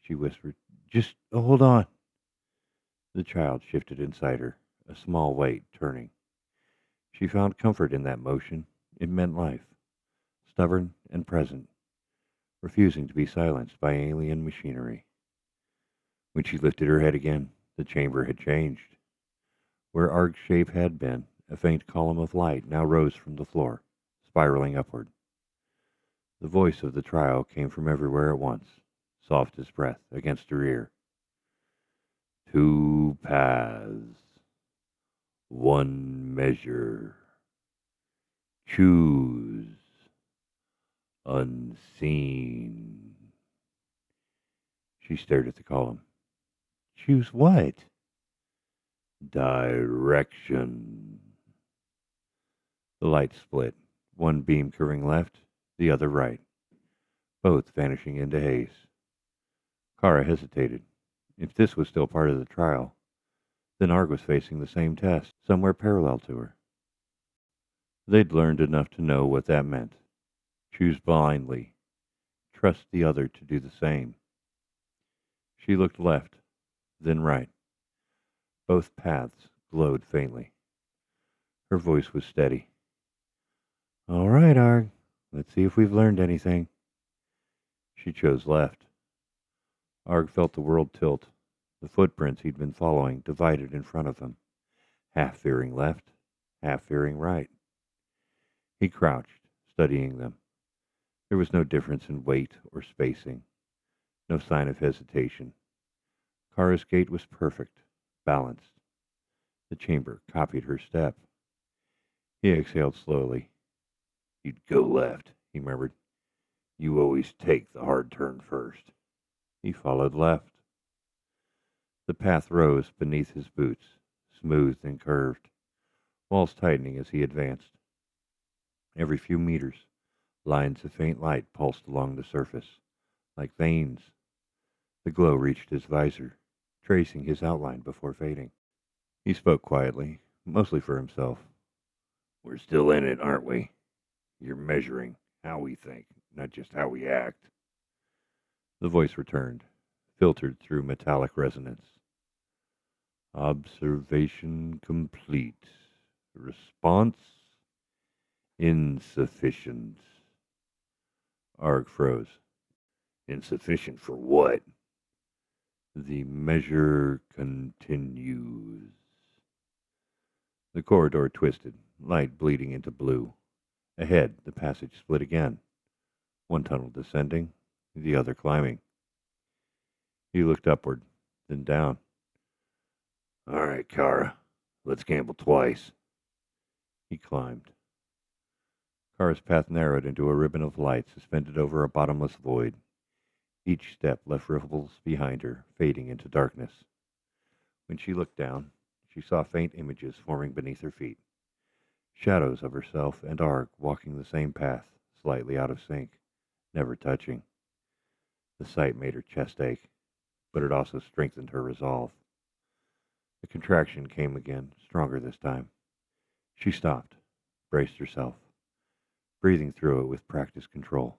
she whispered. "Just hold on." The child shifted inside her, a small weight turning. She found comfort in that motion. It meant life, stubborn and present, refusing to be silenced by alien machinery. When she lifted her head again, the chamber had changed. Where Arg's shape had been, a faint column of light now rose from the floor, spiraling upward. The voice of the trial came from everywhere at once, soft as breath, against her ear. "Two paths, one measure. Choose. Unseen." She stared at the column. "Choose what?" "Direction." The light split, one beam curving left, the other right, both vanishing into haze. Kara hesitated. If this was still part of the trial, then Arg was facing the same test, somewhere parallel to her. They'd learned enough to know what that meant. Choose blindly. Trust the other to do the same. She looked left, then right. Both paths glowed faintly. Her voice was steady. All right, Arg. Let's see if we've learned anything. She chose left. Arg felt the world tilt. The footprints he'd been following divided in front of him, half veering left, half veering right. He crouched, studying them. There was no difference in weight or spacing, no sign of hesitation. Kara's gait was perfect, balanced. The chamber copied her step. He exhaled slowly. You'd go left, he murmured. You always take the hard turn first. He followed left. The path rose beneath his boots, smoothed and curved, walls tightening as he advanced. Every few meters, lines of faint light pulsed along the surface, like veins. The glow reached his visor, tracing his outline before fading. He spoke quietly, mostly for himself. We're still in it, aren't we? You're measuring how we think, not just how we act. The voice returned, filtered through metallic resonance. Observation complete. Response insufficient. Arg froze. Insufficient for what? The measure continues. The corridor twisted, light bleeding into blue. Ahead, the passage split again. One tunnel descending, the other climbing. He looked upward, then down. All right, Kara, let's gamble twice. He climbed. Kara's path narrowed into a ribbon of light suspended over a bottomless void. Each step left ripples behind her, fading into darkness. When she looked down, she saw faint images forming beneath her feet. Shadows of herself and Arg walking the same path, slightly out of sync, never touching. The sight made her chest ache, but it also strengthened her resolve. The contraction came again, stronger this time. She stopped, braced herself, breathing through it with practiced control.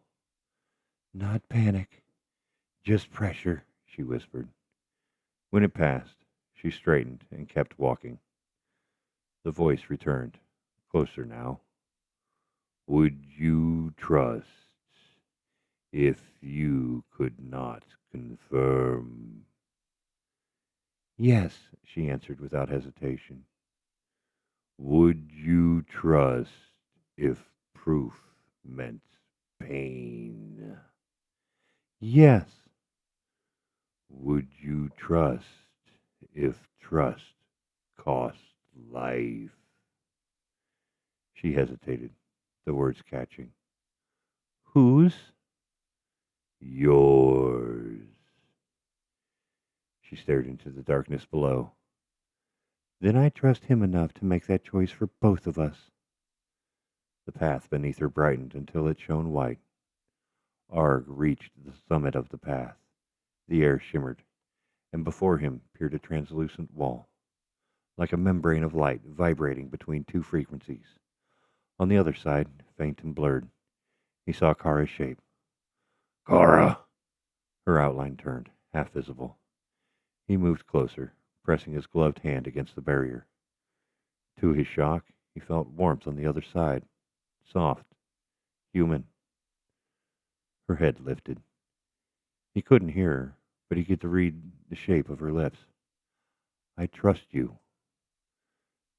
Not panic, just pressure, she whispered. When it passed, she straightened and kept walking. The voice returned, closer now. Would you trust if you could not confirm? Yes, she answered without hesitation. Would you trust if proof meant pain? Yes. Would you trust if trust cost life? She hesitated, the words catching. Whose? Yours. She stared into the darkness below. Then I trust him enough to make that choice for both of us. The path beneath her brightened until it shone white. Arg reached the summit of the path. The air shimmered, and before him peered a translucent wall, like a membrane of light vibrating between two frequencies. On the other side, faint and blurred, he saw Kara's shape. Kara! Her outline turned, half visible. He moved closer, pressing his gloved hand against the barrier. To his shock, he felt warmth on the other side, soft, human. Her head lifted. He couldn't hear her, but he could read the shape of her lips. I trust you.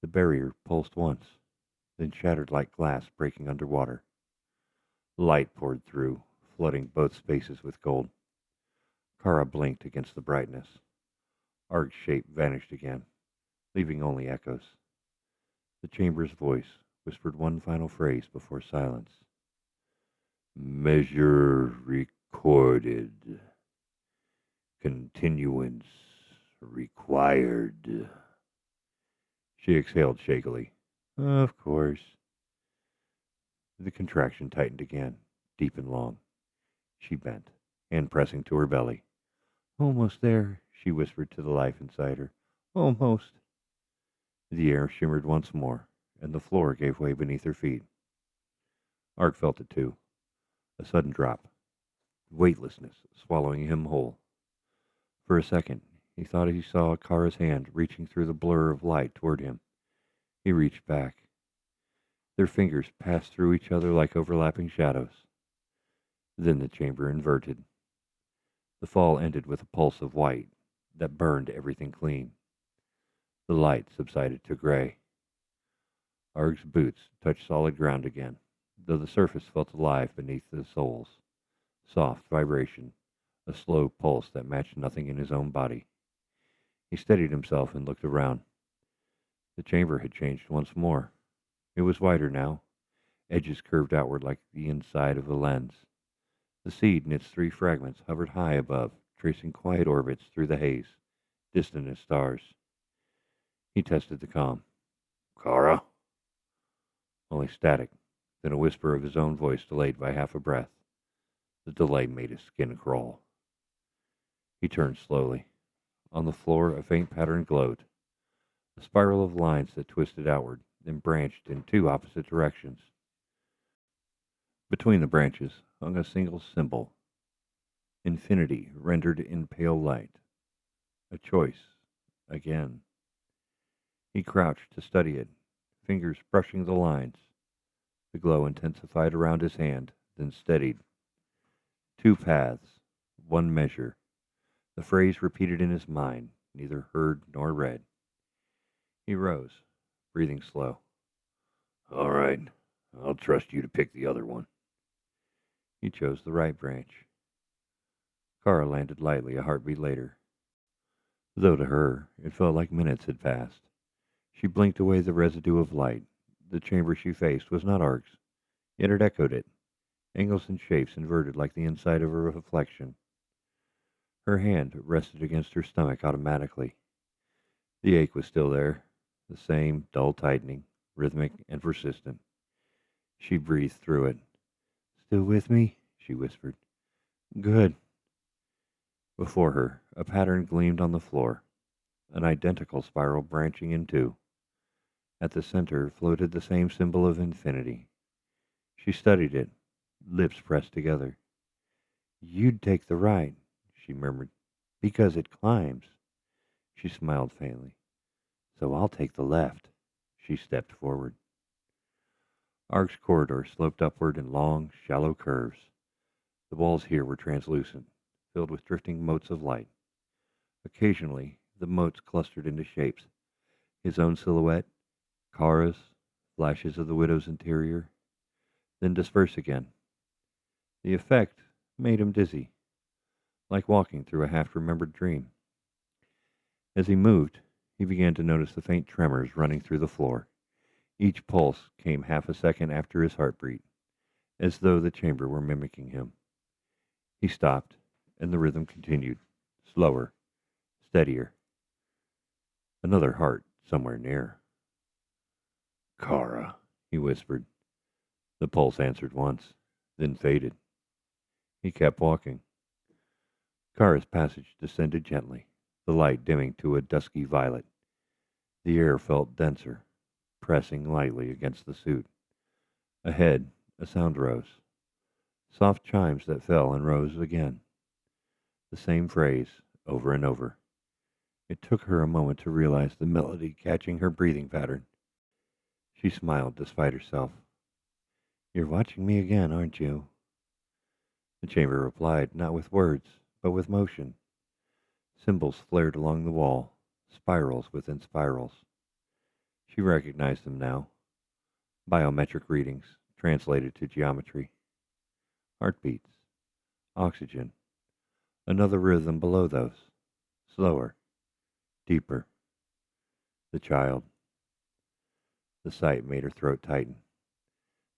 The barrier pulsed once, then shattered like glass breaking underwater. Light poured through, flooding both spaces with gold. Kara blinked against the brightness. Arg's shape vanished again, leaving only echoes. The chamber's voice whispered one final phrase before silence. Measure recorded. Continuance required. She exhaled shakily. Of course. The contraction tightened again, deep and long. She bent, hand pressing to her belly. Almost there, she whispered to the life inside her. Almost. The air shimmered once more, and the floor gave way beneath her feet. Arg felt it too. A sudden drop. weightlessness swallowing him whole. For a second, he thought he saw Kara's hand reaching through the blur of light toward him. He reached back. Their fingers passed through each other like overlapping shadows. Then the chamber inverted. The fall ended with a pulse of white that burned everything clean. The light subsided to gray. Arg's boots touched solid ground again, though the surface felt alive beneath the soles. Soft vibration, a slow pulse that matched nothing in his own body. He steadied himself and looked around. The chamber had changed once more. It was wider now, edges curved outward like the inside of a lens. The seed and its 3 fragments hovered high above, tracing quiet orbits through the haze, distant as stars. He tested the comm. "Kara?" Only static, then a whisper of his own voice delayed by half a breath. The delay made his skin crawl. He turned slowly. On the floor, a faint pattern glowed. A spiral of lines that twisted outward, then branched in 2 opposite directions. Between the branches hung a single symbol. Infinity rendered in pale light. A choice, again. He crouched to study it, fingers brushing the lines. The glow intensified around his hand, then steadied. 2 paths, 1 measure. The phrase repeated in his mind, neither heard nor read. He rose, breathing slow. "All right, I'll trust you to pick the other one." He chose the right branch. Kara landed lightly a heartbeat later. Though to her, it felt like minutes had passed. She blinked away the residue of light. The chamber she faced was not Arg's, yet it echoed it, angles and shapes inverted like the inside of a reflection. Her hand rested against her stomach automatically. The ache was still there, the same dull tightening, rhythmic and persistent. She breathed through it. "Still with me?" she whispered. "Good." Before her, a pattern gleamed on the floor, an identical spiral branching in 2. At the center floated the same symbol of infinity. She studied it, lips pressed together. "You'd take the right," she murmured, "because it climbs." She smiled faintly. "So I'll take the left." She stepped forward. Arg's corridor sloped upward in long, shallow curves. The walls here were translucent, filled with drifting motes of light. Occasionally, the motes clustered into shapes. His own silhouette, Kara's, flashes of the widow's interior, then disperse again. The effect made him dizzy, like walking through a half-remembered dream. As he moved, he began to notice the faint tremors running through the floor. Each pulse came half a second after his heartbeat, as though the chamber were mimicking him. He stopped, and the rhythm continued, slower, steadier. Another heart somewhere near. "Kara," he whispered. The pulse answered once, then faded. He kept walking. Kara's passage descended gently, the light dimming to a dusky violet. The air felt denser, pressing lightly against the suit. Ahead, a sound rose. Soft chimes that fell and rose again. The same phrase, over and over. It took her a moment to realize the melody catching her breathing pattern. She smiled despite herself. "You're watching me again, aren't you?" The chamber replied, not with words, but with motion. Symbols flared along the wall, spirals within spirals. She recognized them now. Biometric readings, translated to geometry. Heartbeats. Oxygen. Another rhythm below those. Slower. Deeper. The child. The sight made her throat tighten.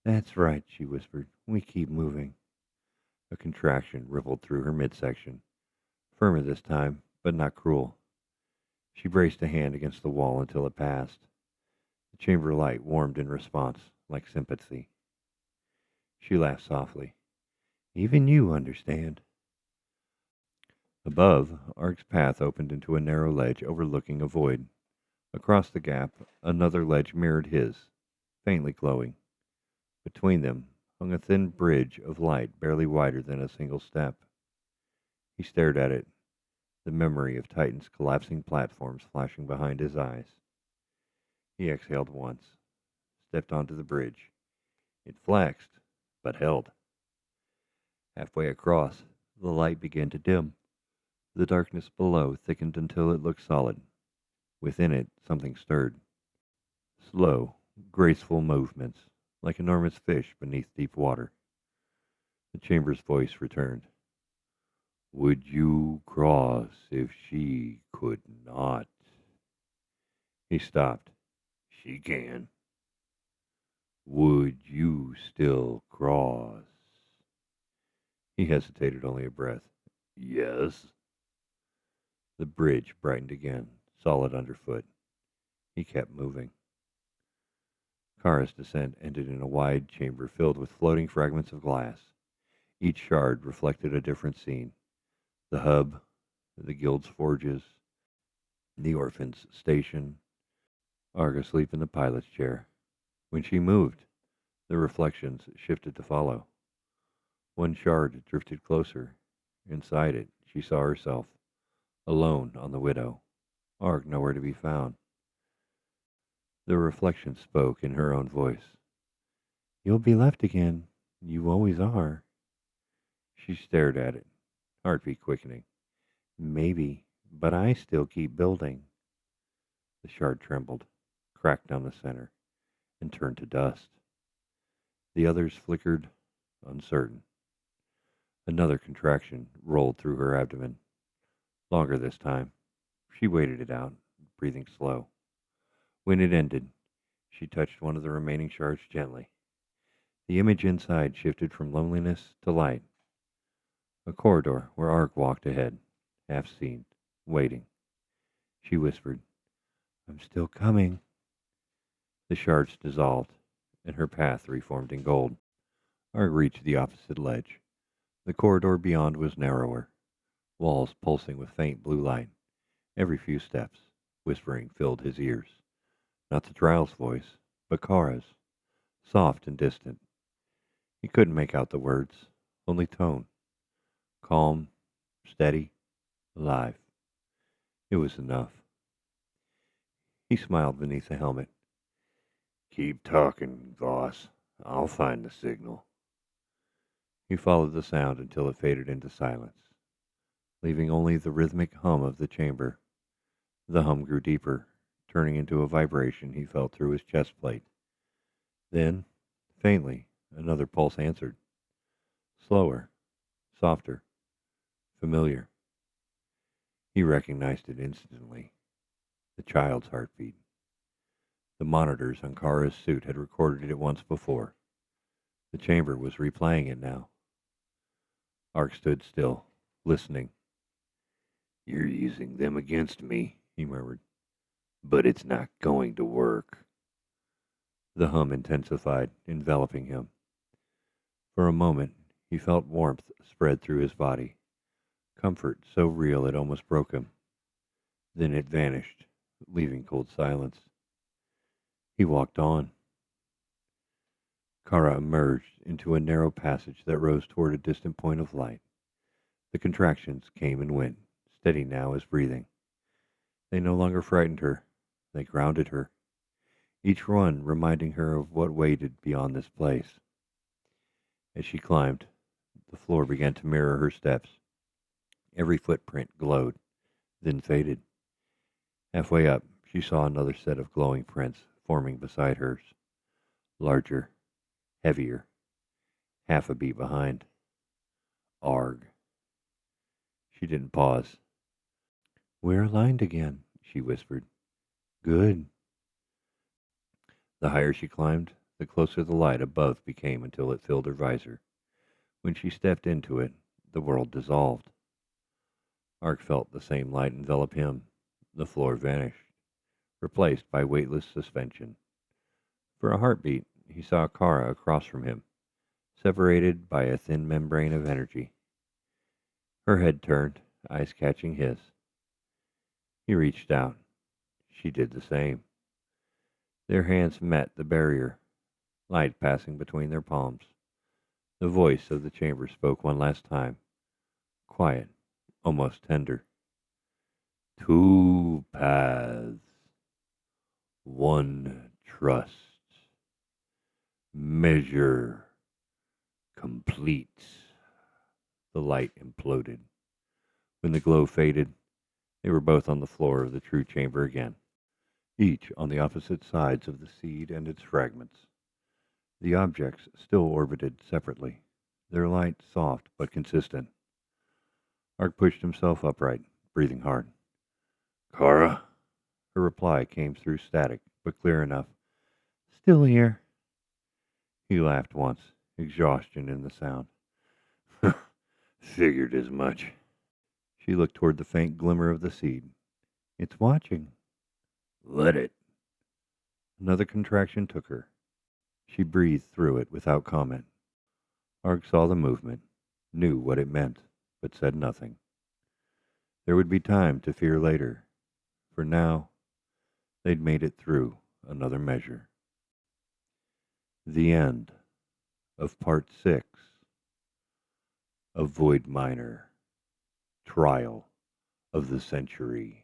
"That's right," she whispered. "We keep moving." A contraction rippled through her midsection. Firmer this time, but not cruel. She braced a hand against the wall until it passed. The chamber light warmed in response, like sympathy. She laughed softly. "Even you understand." Above, Ark's path opened into a narrow ledge overlooking a void. Across the gap, another ledge mirrored his, faintly glowing. Between them hung a thin bridge of light barely wider than a single step. He stared at it, the memory of Titan's collapsing platforms flashing behind his eyes. He exhaled once, stepped onto the bridge. It flexed, but held. Halfway across, the light began to dim. The darkness below thickened until it looked solid. Within it, something stirred. Slow, graceful movements, like enormous fish beneath deep water. The chamber's voice returned. Would you cross if she could not? He stopped. She can. Would you still cross? He hesitated only a breath. Yes. The bridge brightened again, solid underfoot. He kept moving. Kara's descent ended in a wide chamber filled with floating fragments of glass. Each shard reflected a different scene. The hub, the guild's forges, the orphan's station, Arg asleep in the pilot's chair. When she moved, the reflections shifted to follow. One shard drifted closer. Inside it, she saw herself, alone on the Widow. Arg nowhere to be found. The reflection spoke in her own voice. You'll be left again. You always are. She stared at it, heartbeat quickening. Maybe, but I still keep building. The shard trembled, cracked down the center, and turned to dust. The others flickered, uncertain. Another contraction rolled through her abdomen. Longer this time. She waited it out, breathing slow. When it ended, she touched one of the remaining shards gently. The image inside shifted from loneliness to light. A corridor where Arg walked ahead, half seen, waiting. She whispered, I'm still coming. The shards dissolved, and her path reformed in gold. Arg reached the opposite ledge. The corridor beyond was narrower, walls pulsing with faint blue light. Every few steps, whispering filled his ears. Not the trial's voice, but Kara's, soft and distant. He couldn't make out the words, only tone. Calm, steady, alive. It was enough. He smiled beneath the helmet. Keep talking, Voss. I'll find the signal. He followed the sound until it faded into silence, leaving only the rhythmic hum of the chamber. The hum grew deeper, turning into a vibration he felt through his chest plate. Then, faintly, another pulse answered. Slower, softer, familiar. He recognized it instantly. The child's heartbeat. The monitors on Kara's suit had recorded it once before. The chamber was replaying it now. Ark stood still, listening. You're using them against me, he murmured. But it's not going to work. The hum intensified, enveloping him. For a moment, he felt warmth spread through his body. Comfort so real it almost broke him. Then it vanished, leaving cold silence. He walked on. Kara emerged into a narrow passage that rose toward a distant point of light. The contractions came and went, steady now as breathing. They no longer frightened her. They grounded her. Each one reminding her of what waited beyond this place. As she climbed, the floor began to mirror her steps. Every footprint glowed, then faded. Halfway up, she saw another set of glowing prints forming beside hers. Larger, heavier, half a beat behind. Arg. She didn't pause. We're aligned again, she whispered. Good. The higher she climbed, the closer the light above became until it filled her visor. When she stepped into it, the world dissolved. Ark felt the same light envelop him. The floor vanished, replaced by weightless suspension. For a heartbeat, he saw Kara across from him, separated by a thin membrane of energy. Her head turned, eyes catching his. He reached out. She did the same. Their hands met the barrier, light passing between their palms. The voice of the chamber spoke one last time, quiet, almost tender. Two paths, one trust. Measure complete. The light imploded. When the glow faded, they were both on the floor of the true chamber again, each on the opposite sides of the seed and its fragments. The objects still orbited separately, their light soft but consistent. Arg pushed himself upright, breathing hard. Kara? Her reply came through static, but clear enough. Still here. He laughed once, exhaustion in the sound. Figured as much. She looked toward the faint glimmer of the seed. It's watching. Let it. Another contraction took her. She breathed through it without comment. Arg saw the movement, knew what it meant, but said nothing. There would be time to fear later. For now, they'd made it through another measure. The end of Part 6 of Void Miner, Trial of the Century.